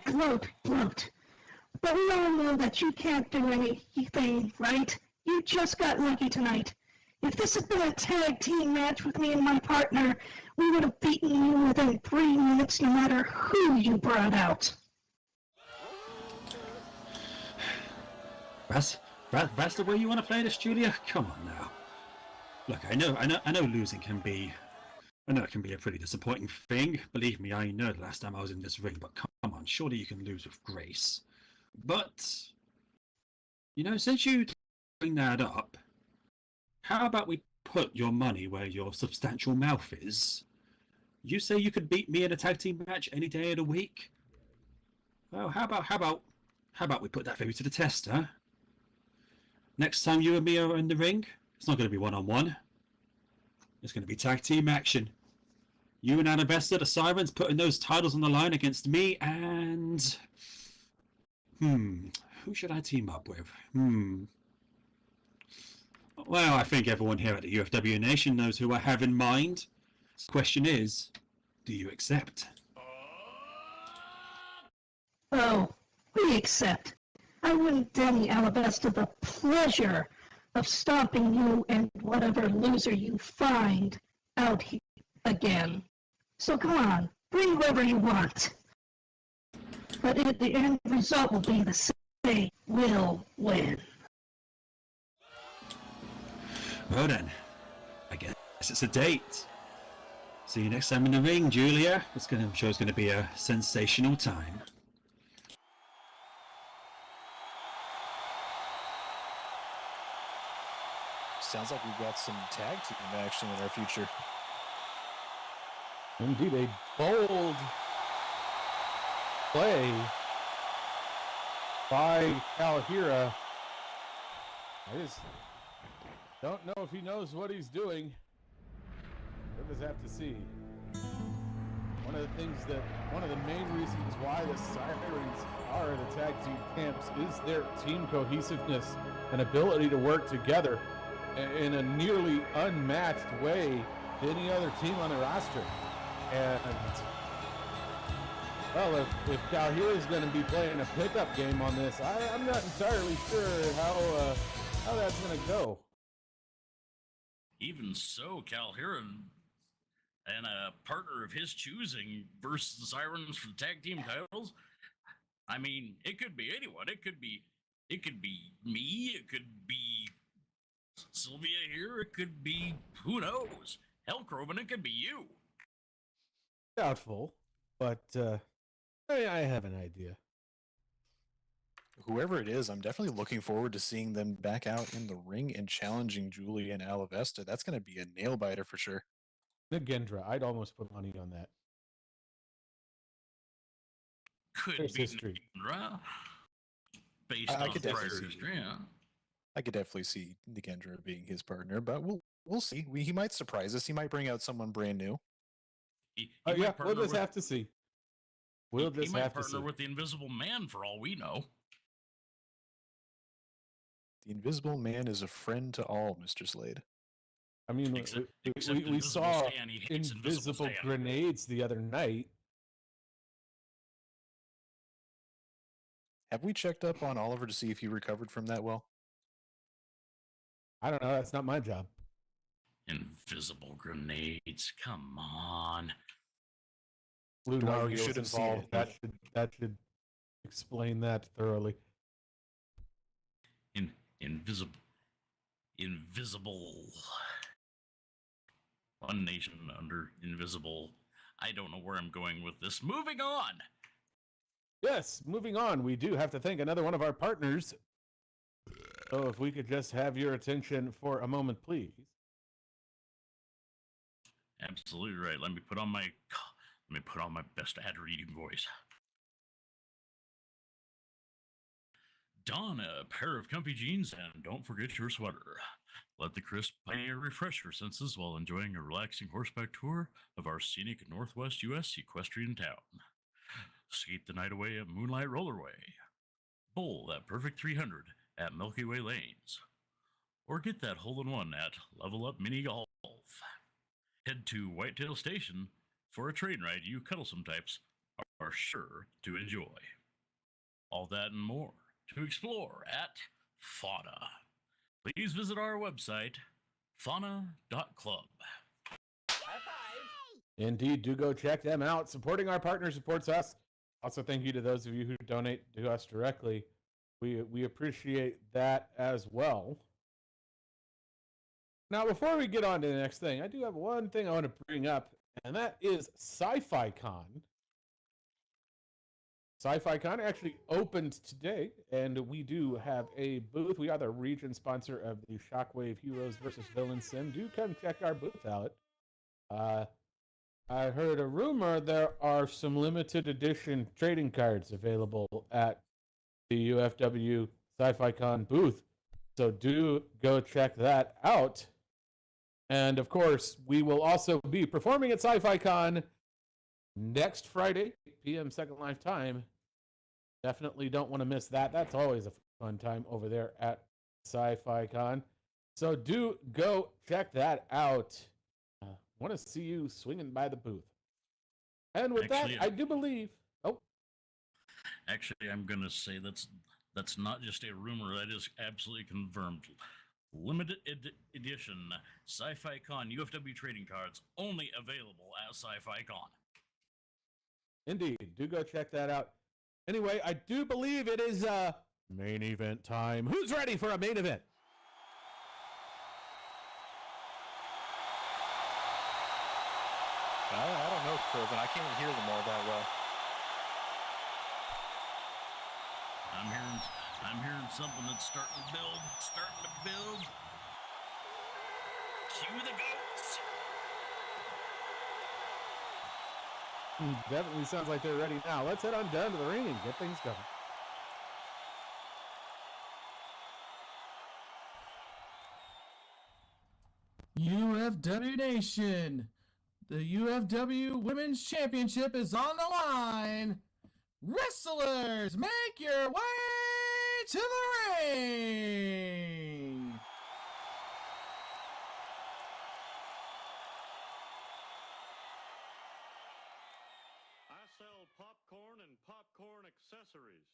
Gloat. But we all know that you can't do anything, right? You just got lucky tonight. If this had been a tag team match with me and my partner, we would have beaten you within 3 minutes no matter who you brought out. That's the way you want to play this, Julia? Come on now. Look, I know losing can be... I know it can be a pretty disappointing thing. Believe me, I know the last time I was in this ring, but come on, surely you can lose with grace. But, you know, since you bring that up, how about we put your money where your substantial mouth is? You say you could beat me in a tag team match any day of the week? Well, how about we put that theory to the test, huh? Next time you and me are in the ring, it's not going to be one-on-one. It's going to be tag team action. You and Anavesta, the Sirens, putting those titles on the line against me and... who should I team up with? Well, I think everyone here at the UFW Nation knows who I have in mind. The question is, do you accept? Oh, we accept. I wouldn't Danny Alabasta the pleasure of stomping you and whatever loser you find out here again. So come on, bring whoever you want. But the end result will be the same. We'll win. Well then, I guess it's a date. See you next time in the ring, Julia. I'm sure it's going to be a sensational time. Sounds like we've got some tag team action in our future. Indeed, a bold play by Calhira. I just don't know if he knows what he's doing. We'll just have to see. One of the main reasons why the Sirens are the tag team camps is their team cohesiveness and ability to work together in a nearly unmatched way to any other team on the roster. And, well, if Calhira is going to be playing a pickup game on this, I'm not entirely sure how that's going to go. Even so, Calhira and a partner of his choosing versus the Sirens for the tag team titles. I mean, it could be anyone. It could be me. It could be Sylvia here. It could be, who knows? Hellcroven, it could be you. Doubtful, but I have an idea. Whoever it is, I'm definitely looking forward to seeing them back out in the ring and challenging Julia and Alavesta. That's going to be a nail biter for sure. Nagendra, I'd almost put money on that. Could There's be history. Nagendra, based I on could prior definitely see history, yeah. I could definitely see Nagendra being his partner, but we'll see. He might surprise us. He might bring out someone brand new. He Yeah, might we'll partner just with- have to see. he might partner with the Invisible Man for all we know. The Invisible Man is a friend to all, Mr. Slade. I mean, Except we Invisible saw Stan, he hates invisible Stan. grenades the other night. Have we checked up on Oliver to see if he recovered from that well? I don't know. That's not my job. Invisible grenades, come on. Blue Dwight, Dog you was should have seen involved. it. That should explain that thoroughly. Invisible. One nation under invisible. I don't know where I'm going with this. Moving on. Yes, moving on. We do have to thank another one of our partners. So if we could just have your attention for a moment, please. Absolutely right. Let me put on my best ad reading voice. Don a pair of comfy jeans and don't forget your sweater. Let the crisp air refresh your senses while enjoying a relaxing horseback tour of our scenic Northwest U.S. equestrian town. Skate the night away at Moonlight Rollerway. Bowl that perfect 300 at Milky Way Lanes. Or get that hole-in-one at Level Up Mini Golf. Head to Whitetail Station for a train ride you cuddlesome types are sure to enjoy. All that and more to explore at Fauna. Please visit our website, fauna.club. Indeed, do go check them out. Supporting our partner supports us. Also, thank you to those of you who donate to us directly. We appreciate that as well. Now, before we get on to the next thing, I do have one thing I want to bring up, and that is Sci-Fi Con. Sci-Fi Con actually opened today, and we do have a booth. We are the region sponsor of the Shockwave Heroes vs. Villains Sim. Do come check our booth out. I heard a rumor there are some limited edition trading cards available at the UFW Sci-Fi Con booth. So do go check that out. And of course, we will also be performing at Sci-Fi Con next Friday, 8 p.m. Second Life time. Definitely don't want to miss that. That's always a fun time over there at Sci-Fi Con. So do go check that out. Want to see you swinging by the booth. And with Actually, that, I do believe. Oh, actually, I'm going to say that's not just a rumor. That is absolutely confirmed. Limited edition Sci-Fi Con UFW trading cards only available at Sci-Fi Con. indeed. Do go check that out. Anyway, I do believe it is main event time. Who's ready for a main event? I don't know, Curvin. I can't hear them all that well. I'm hearing something that's starting to build. Cue the goats. Definitely sounds like they're ready now. Let's head on down to the ring and get things going. UFW Nation, the UFW Women's Championship is on the line. Wrestlers, make your way to the ring. I sell popcorn and popcorn accessories.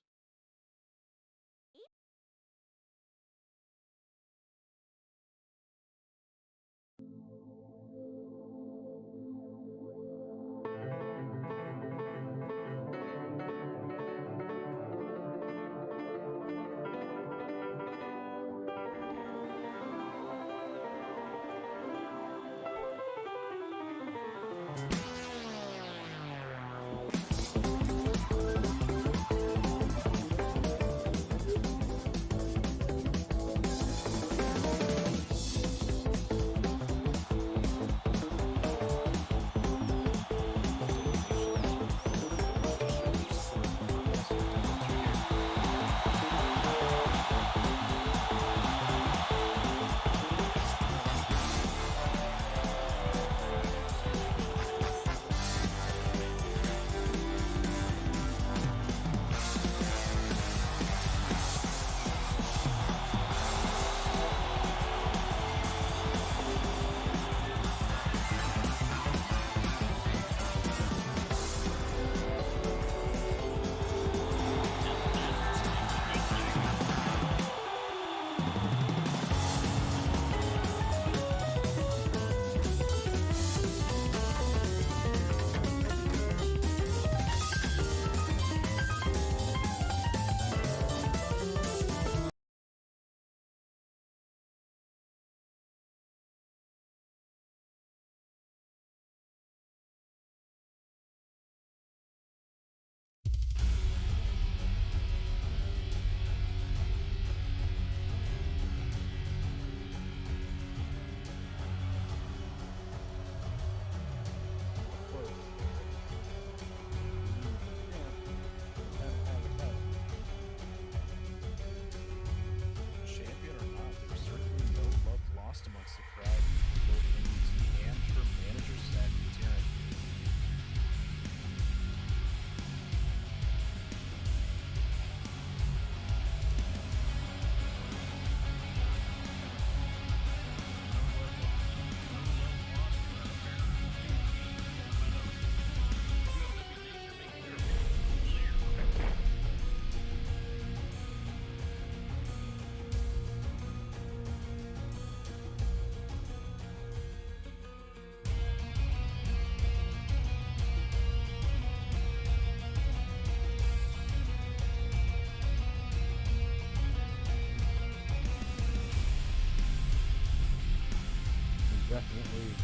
definitely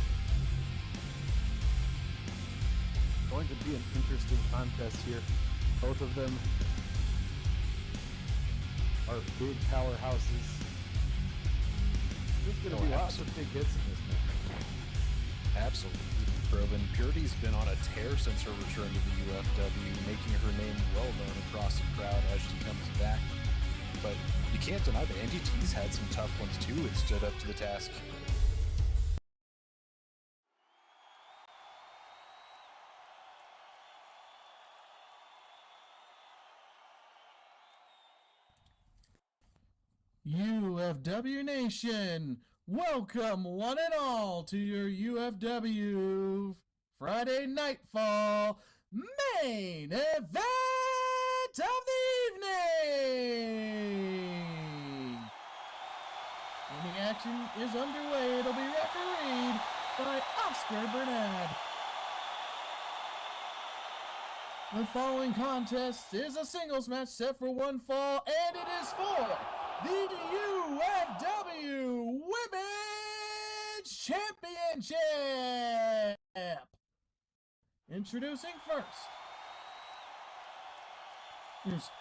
going to be an interesting contest here. Both of them are big powerhouses. There's going to be lots of big hits in this match. Absolutely proven. Purity's been on a tear since her return to the UFW, making her name well known across the crowd as she comes back. But you can't deny that NDT's had some tough ones too and stood up to the task. UFW Nation, welcome one and all to your UFW Friday Nightfall main event of the evening. When the action is underway, it'll be refereed by Oscar Bernard. The following contest is a singles match set for one fall, and it is for the UFW Women's Championship. Introducing first, here's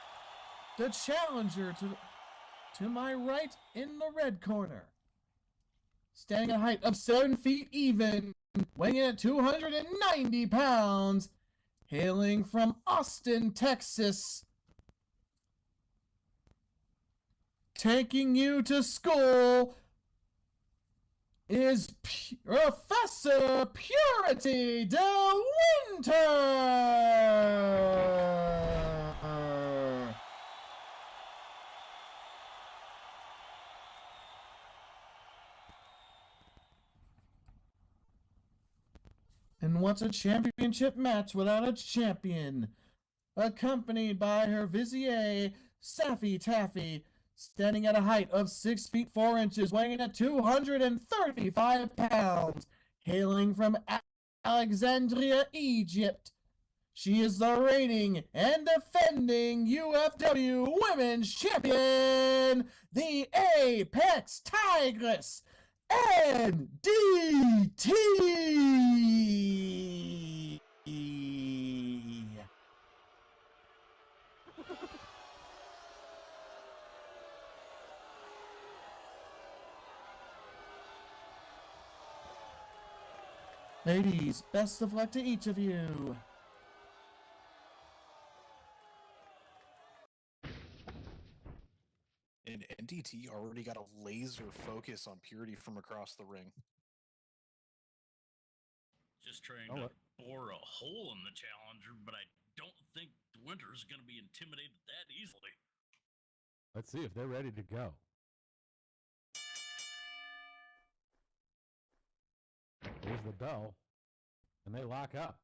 the challenger to my right in the red corner. Standing at a height of 7 feet even, weighing in at 290 pounds, hailing from Austin, Texas, taking you to school is Professor Purity De Winter. And what's a championship match without a champion? Accompanied by her Vizier, Saffy Taffy, standing at a height of 6 feet 4 inches, weighing in at 235 pounds, hailing from Alexandria, Egypt. She is the reigning and defending UFW Women's Champion, the Apex Tigress, NDT. Ladies, best of luck to each of you. And NDT already got a laser focus on Purity from across the ring. Just trying to bore a hole in the challenger, but I don't think Winter's going to be intimidated that easily. Let's see if they're ready to go. There's the bell, and they lock up.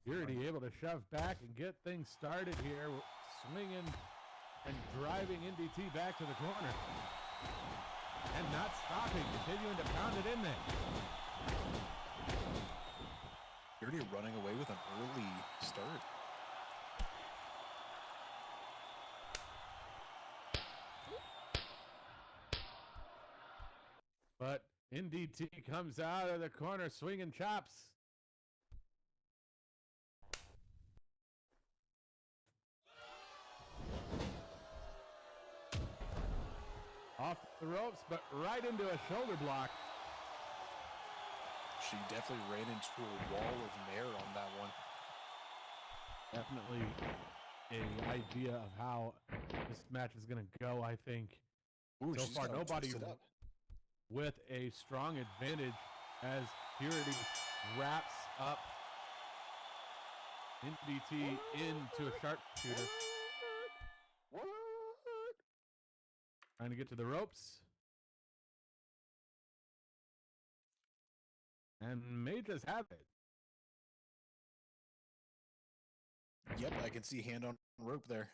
Purity able to shove back and get things started here, swinging and driving NDT back to the corner. And not stopping, continuing to pound it in there. Purity running away with an early start. But NDT comes out of the corner swinging chops. Off the ropes, but right into a shoulder block. She definitely ran into a wall of mare on that one. Definitely an idea of how this match is going to go, I think. Ooh, so far, nobody with a strong advantage as Purity wraps up NDT into a sharpshooter. Trying to get to the ropes. And may just have it. Yep, I can see hand on rope there.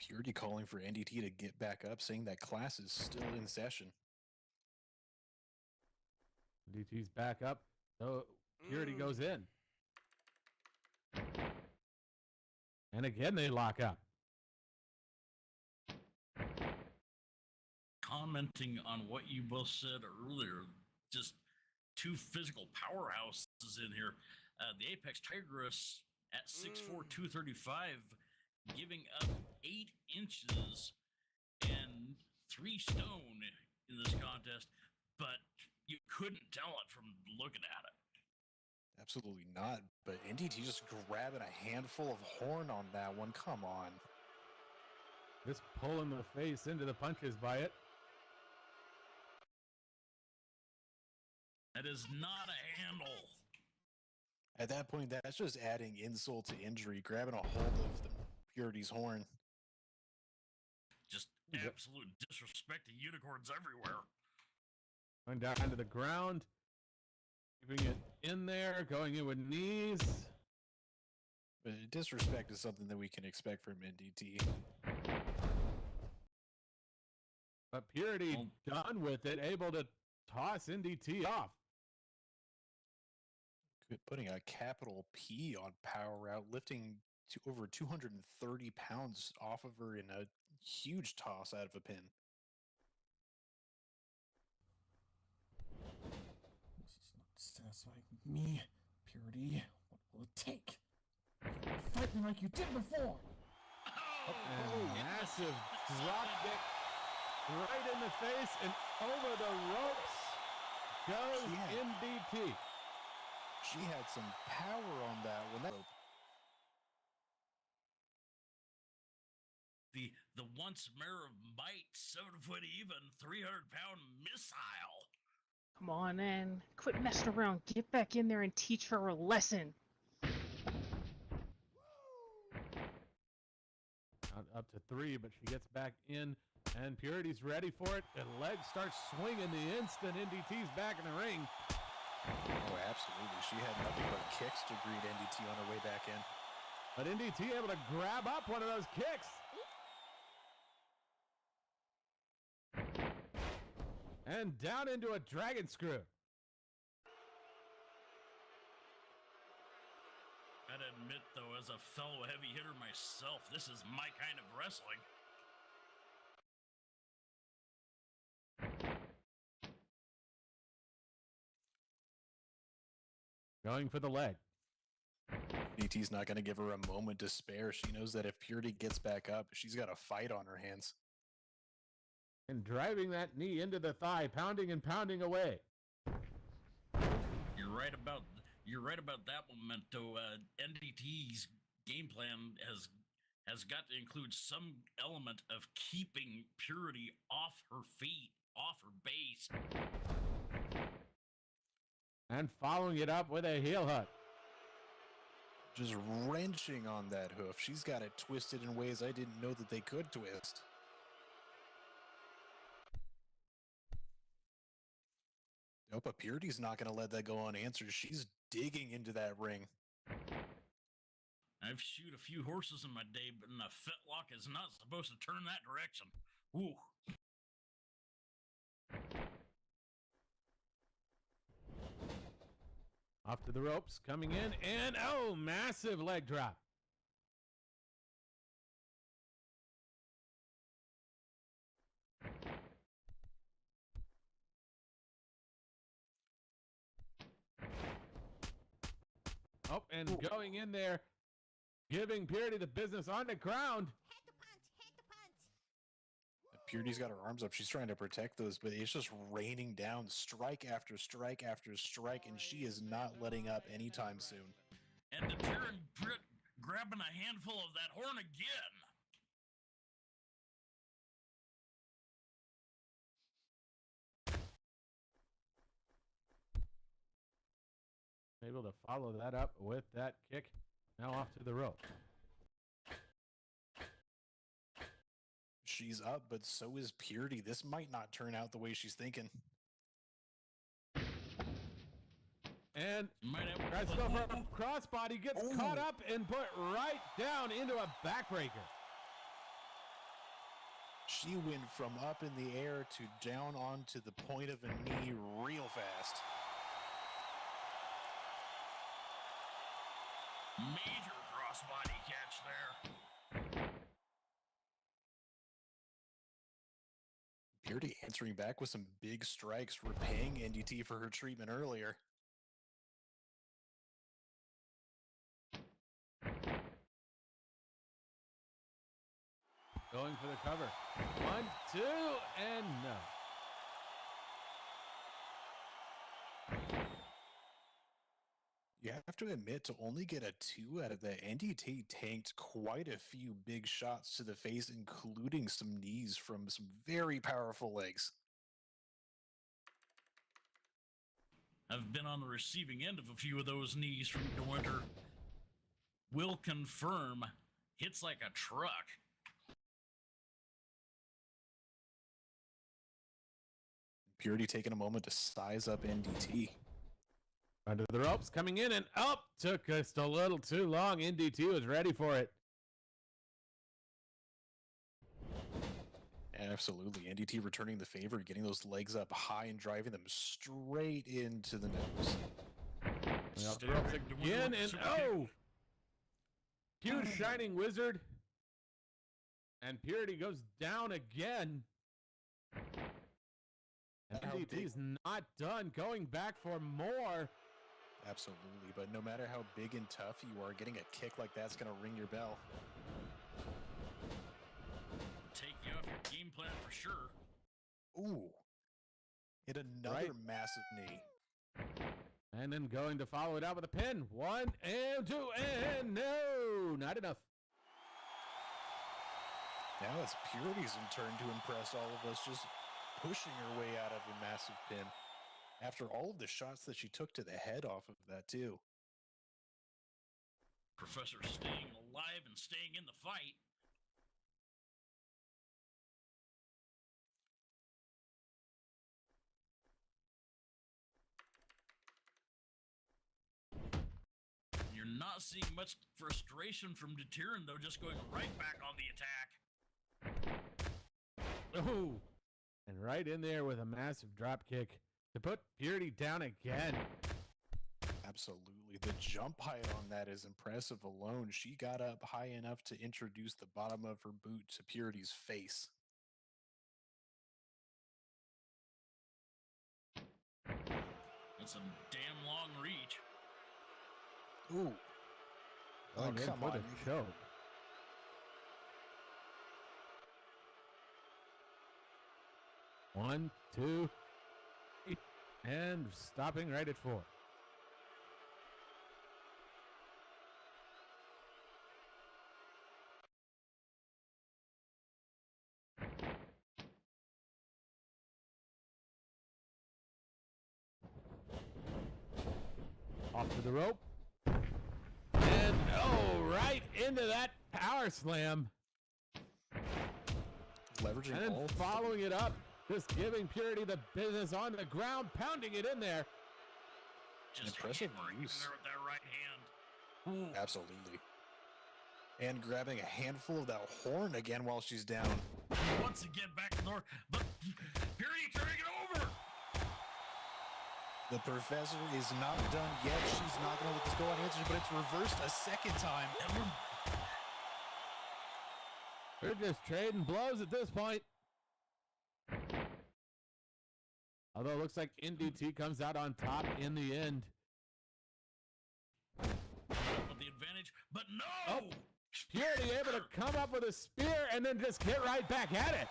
Purity calling for NDT to get back up, saying that class is still in session. DT's back up, so Purity goes in. And again, they lock up. Commenting on what you both said earlier, just two physical powerhouses in here. The Apex Tigress at 6'4", 235, giving up 8 inches and 3 stone in this contest, but you couldn't tell it from looking at it. Absolutely not. But NDT just grabbing a handful of horn on that one. Come on. Just pulling the face into the punches by it. That is not a handle. At that point, that's just adding insult to injury, grabbing a hold of the Purity's horn. Just absolute disrespect to unicorns everywhere. Going down to the ground. Keeping it in there, going in with knees. But disrespect is something that we can expect from NDT. But Purity done with it, able to toss NDT off. Putting a capital P on Power Out, lifting to over 230 pounds off of her in a huge toss out of a pin. This is not satisfying me, Purity. What will it take? Fight me like you did before. And massive drop kick right in the face and over the ropes goes NDT. She had some power on that one. The once mayor of might, 7 foot even, 300-pound missile. Come on, man. Quit messing around. Get back in there and teach her a lesson. Up to 3, but she gets back in, and Purity's ready for it. And legs start swinging the instant NDT's back in the ring. Oh, absolutely. She had nothing but kicks to greet NDT on her way back in. But NDT able to grab up one of those kicks. And down into a dragon screw. I'd admit, though, as a fellow heavy hitter myself, this is my kind of wrestling. Going for the leg. DT's not going to give her a moment to spare. She knows that if Purity gets back up, she's got a fight on her hands. And driving that knee into the thigh, pounding and pounding away. You're right about that, Memento. NDT's game plan has got to include some element of keeping Purity off her feet, off her base. And following it up with a heel hook. Just wrenching on that hoof. She's got it twisted in ways I didn't know that they could twist. Nope, but Purity's not going to let that go unanswered. She's digging into that ring. I've shoot a few horses in my day, but a fetlock is not supposed to turn that direction. Ooh. Off to the ropes, coming in, and oh, massive leg drop. Oh, and going in there, giving Purity the business on the ground. Purity's got her arms up. She's trying to protect those, but it's just raining down strike after strike after strike, and she is not letting up anytime soon. And the Terran Brit grabbing a handful of that horn again. Able to follow that up with that kick. Now off to the rope. She's up, but so is Purity. This might not turn out the way she's thinking. And tries to go for a crossbody, gets caught up and put right down into a backbreaker. She went from up in the air to down onto the point of a knee real fast. Major crossbody catch there. Purity answering back with some big strikes, repaying NDT for her treatment earlier. Going for the cover. 1, 2, and no. You have to admit, to only get a 2 out of that, NDT tanked quite a few big shots to the face, including some knees from some very powerful legs. I've been on the receiving end of a few of those knees from DeWinter. Will confirm, hits like a truck. Purity taking a moment to size up NDT. Under the ropes, coming in and up. Took us a little too long. NDT was ready for it. Absolutely. NDT returning the favor, getting those legs up high and driving them straight into the nose. Up the ropes again, and oh! Huge shining wizard. And Purity goes down again. And NDT's not done, going back for more. Absolutely, but no matter how big and tough you are, getting a kick like that's going to ring your bell. Take you off your game plan for sure. Ooh. Hit another massive knee. And then going to follow it up with a pin. 1 and 2 and no, not enough. Now it's Purity's in turn to impress all of us, just pushing her way out of a massive pin. After all of the shots that she took to the head off of that, too. Professor staying alive and staying in the fight. You're not seeing much frustration from Deterin, though, just going right back on the attack. Oh, and right in there with a massive drop kick to put Purity down again. Absolutely. The jump height on that is impressive alone. She got up high enough to introduce the bottom of her boot to Purity's face. That's a damn long reach. Ooh. Oh, come on. Choke. One, two, and stopping right at 4. Off to the rope. And oh, right into that power slam. Leveraging and then all following it up. Just giving Purity the business on the ground, pounding it in there. Just impressive hammering use. there with that right hand. Absolutely. And grabbing a handful of that horn again while she's down. Once again, back to the north, but Purity turning it over. The professor is not done yet. She's not going to let this go unanswered, but it's reversed a second time. They're just trading blows at this point. Although it looks like NDT comes out on top in the end. With the advantage, but no! Oh, Purity able to come up with a spear and then just get right back at it.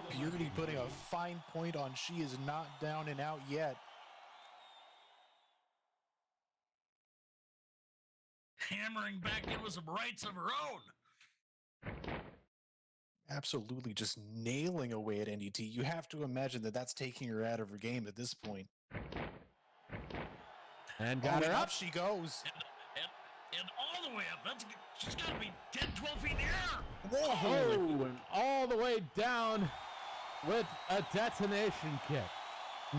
Purity putting a fine point on she is not down and out yet. Hammering back in with some rights of her own. Absolutely just nailing away at NDT. You have to imagine that that's taking her out of her game at this point. And got her and up. She goes. And all the way up. She's got to be 10, 12 feet in the air. Whoa! And all the way down with a detonation kick.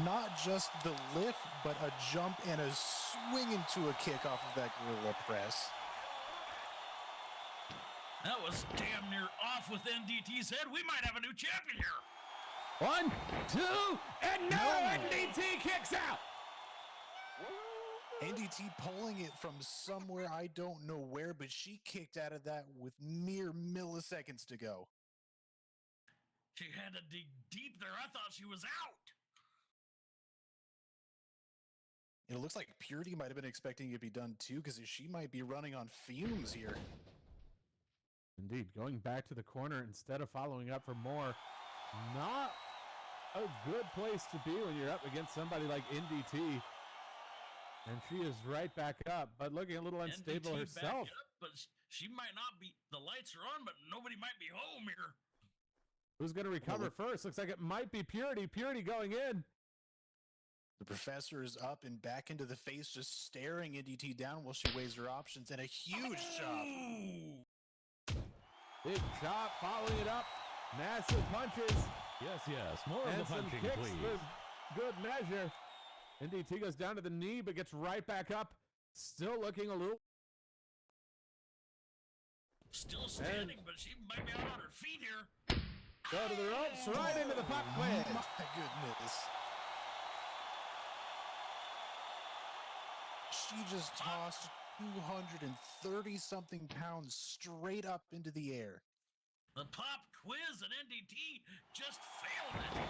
Not just the lift, but a jump and a swing into a kick off of that gorilla press. That was damn near off with NDT's head. We might have a new champion here. 1, 2, and now NDT kicks out. NDT pulling it from somewhere I don't know where, but she kicked out of that with mere milliseconds to go. She had to dig deep there. I thought she was out. It looks like Purity might have been expecting it to be done too, because she might be running on fumes here. Indeed, going back to the corner instead of following up for more. Not a good place to be when you're up against somebody like NDT. And she is right back up, but looking a little unstable NDT herself. Up, but she might not be. The lights are on, but nobody might be home here. Who's going to recover first? Looks like it might be Purity. Purity going in. The professor is up and back into the face, just staring NDT down while she weighs her options, and a huge chop. Big chop, following it up. Massive punches. Yes. More of And the some punching, kicks please. for good measure. NDT goes down to the knee, but gets right back up. Still looking a little. Still standing, but she might be out on her feet here. Go to the ropes, right into the pop quiz. My goodness. She just tossed 230-something pounds straight up into the air. The pop quiz and NDT just failed it.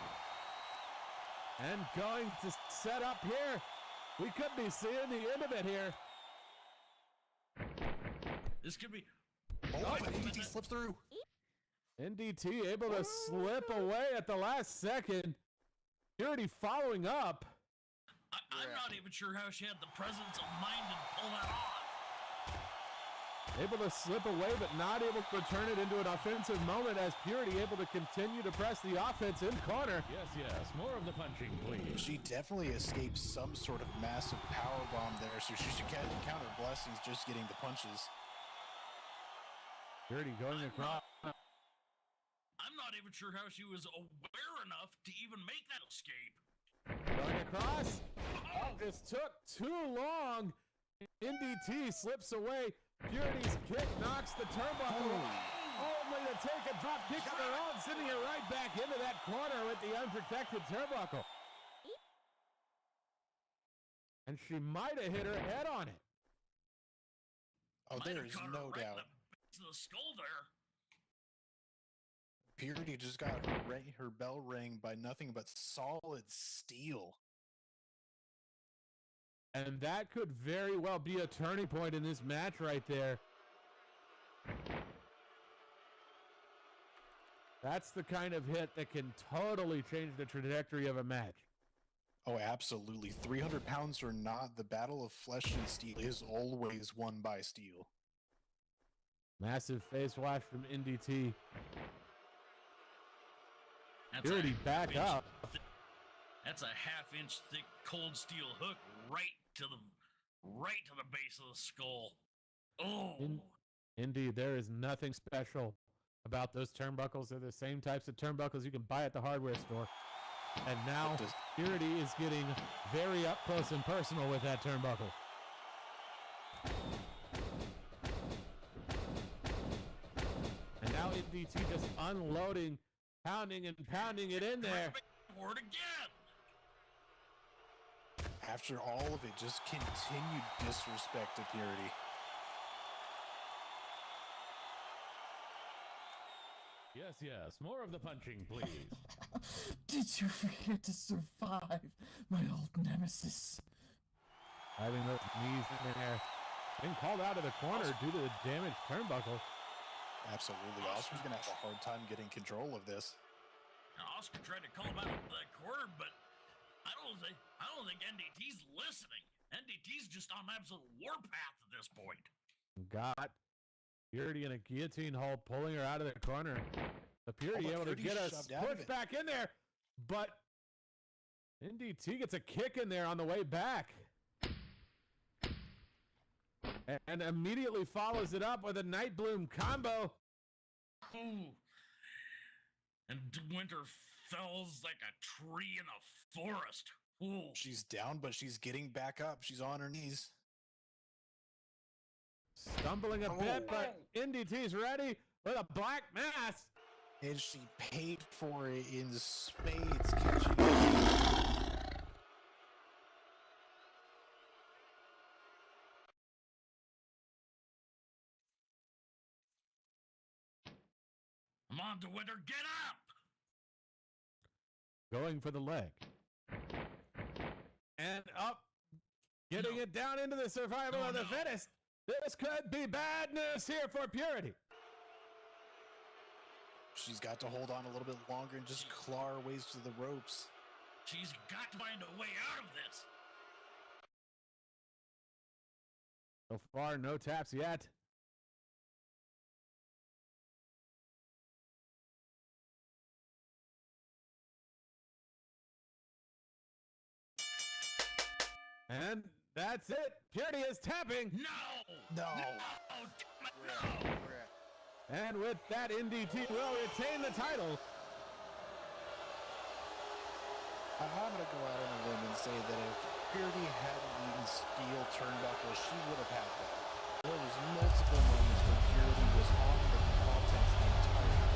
And going to set up here. We could be seeing the end of it here. This could be. Oh, but NDT slips through. NDT able to slip away at the last second. Purity following up. I'm not even sure how she had the presence of mind to pull that off. Able to slip away, but not able to turn it into an offensive moment as Purity able to continue to press the offense in corner. Yes. More of the punching, please. She definitely escaped some sort of massive power bomb there, so she should counter blessings just getting the punches. Purity going across. I'm not even sure how she was aware enough to even make that escape. Going across. Oh, this took too long. NDT slips away. Purity's kick knocks the turnbuckle. Only to take a drop kick of her own, sending it right back into that corner with the unprotected turnbuckle. And she might have hit her head on it. Oh, Might there have is caught her no right in doubt. the base of the skull there. Purity just got her bell rang by nothing but solid steel. And that could very well be a turning point in this match right there. That's the kind of hit that can totally change the trajectory of a match. Oh, absolutely. 300 pounds or not, the battle of flesh and steel is always won by steel. Massive face wash from NDT. That's Purity a back half-inch up. That's a half-inch thick cold steel hook right to the base of the skull. Oh, Indeed, there is nothing special about those turnbuckles. They're the same types of turnbuckles you can buy at the hardware store. And now Purity is getting very up close and personal with that turnbuckle. And now NDT just unloading, pounding and pounding it in there. Word again. After all of it, just continued disrespect to Purity. Yes. More of the punching, please. Did you forget to survive, my old nemesis? Having those knees in there. Being called out of the corner due to the damaged turnbuckle. Absolutely. Oscar's going to have a hard time getting control of this. Now, Oscar tried to call him out of the corner, but I don't think NDT's listening. NDT's just on absolute warpath at this point. Got Purity in a guillotine hold, pulling her out of the corner. The Purity able to get us pushed back in there, but NDT gets a kick in there on the way back. And immediately follows it up with a Night Bloom combo. Ooh. And Winter fells like a tree in the forest. Ooh. She's down, but she's getting back up. She's on her knees. stumbling a bit, but NDT's ready with a black mass. And she paid for it in spades, catching it. Come on, DeWinter, get up! Going for the leg. And up. Getting it down into the survival of the fittest. This could be bad news here for Purity. She's got to hold on a little bit longer and just claw her ways to the ropes. She's got to find a way out of this. So far, no taps yet. And that's it. Purity is tapping. No! No. No! And with that, NDT will retain the title. I'm going to go out on a limb and say that if Purity hadn't eaten steel turnbuckles, she would have had that. There was multiple moments where Purity was on the offense the entire time.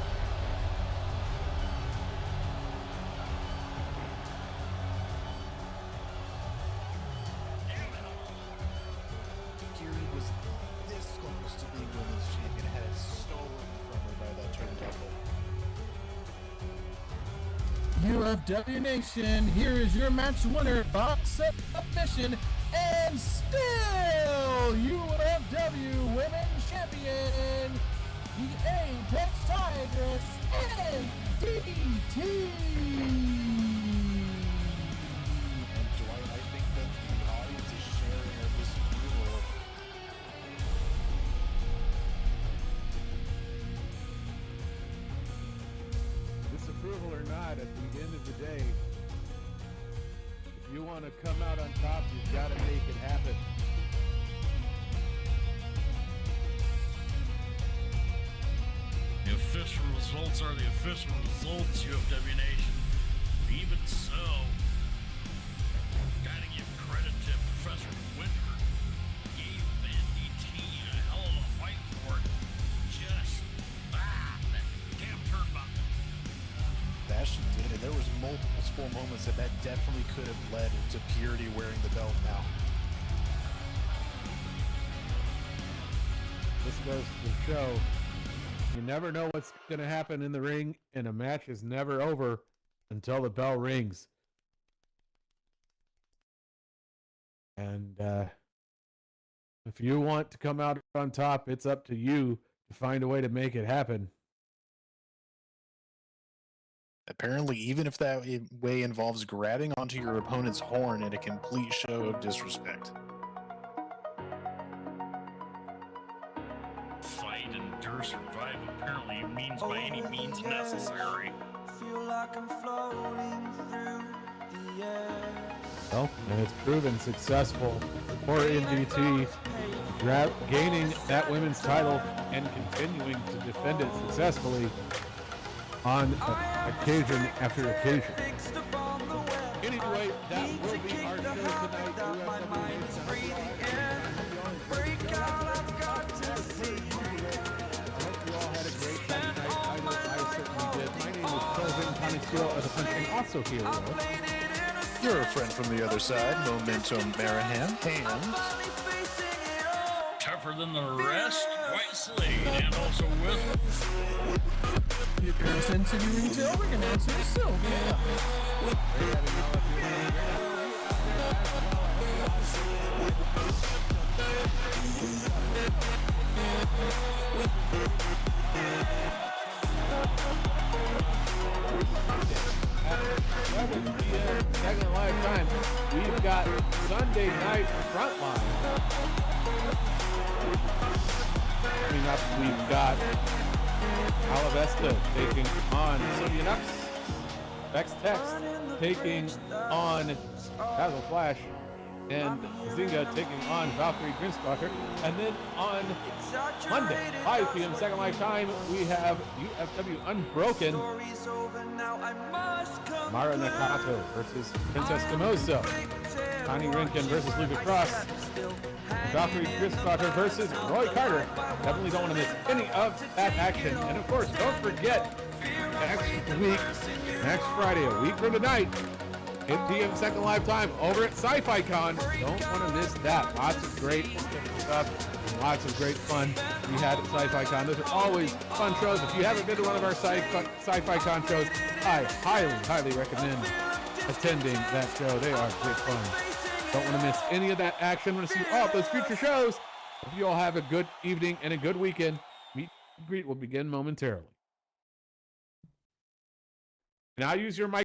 Purity was this close to being women's champion, had it stolen from her by that turnbuckle. UFW Nation, here is your match winner, box submission, and still UFW Women's Champion, the Apex Tigress, NDT. And Dwight, I think that the audience is sharing her disapproval. Disapproval or not, at the end of the day, if you want to come out on top, you've got to make it happen. The official results are the official results, UFW Nation. Even so, gotta give credit to Professor Winter. Gave NDT a hell of a fight for it. Just, that damn turnbuckle. That she did, and there was multiple moments that definitely could have led to Purity wearing the belt now. This goes to show you never know what's going to happen in the ring, and a match is never over until the bell rings. And if you want to come out on top, it's up to you to find a way to make it happen. Apparently, even if that way involves grabbing onto your opponent's horn in a complete show of disrespect. Fight, endure, survive apparently means by any means necessary. Feel like I'm floating through the air. Well, and it's proven successful for NDT, gaining that women's title and continuing to defend it successfully on occasion after occasion. Anyway, that will be our show tonight. I hope you all had a great night. I certainly did. My name is Kelvin Connoisseur of the Punching, also here. You're a friend from the other side, Momentum Marahan, and Tougher than the rest, White Slade, and also with Your sensitive retail ring announcer, Sylvia. Second live time. We've got Sunday night Frontline. Coming up, we've got Alavesta taking on Sylvia Nux. Vex Text taking on Hazel Flash. And Zinga taking on Valkyrie Grinstalker. And then on Monday, 5 p.m. second live time, we have UFW Unbroken. Mara Nakato versus Princess Camoso. Connie Rinkin versus Luca Cross. Valkyrie Chris Carter versus Roy Carter. Definitely don't want to miss any of that action. And of course, don't forget, next Friday, a week from tonight, 8 p.m. Second Live Time over at Sci-Fi Con. Don't want to miss that. Lots of great stuff and lots of great fun we had at Sci-Fi Con. Those are always fun shows. If you haven't been to one of our Sci-Fi Con shows, I highly recommend attending that show. They are great fun. Don't want to miss any of that action. Want to see all of those future shows. Hope you all have a good evening and a good weekend. Meet and greet will begin momentarily. Now use your mic.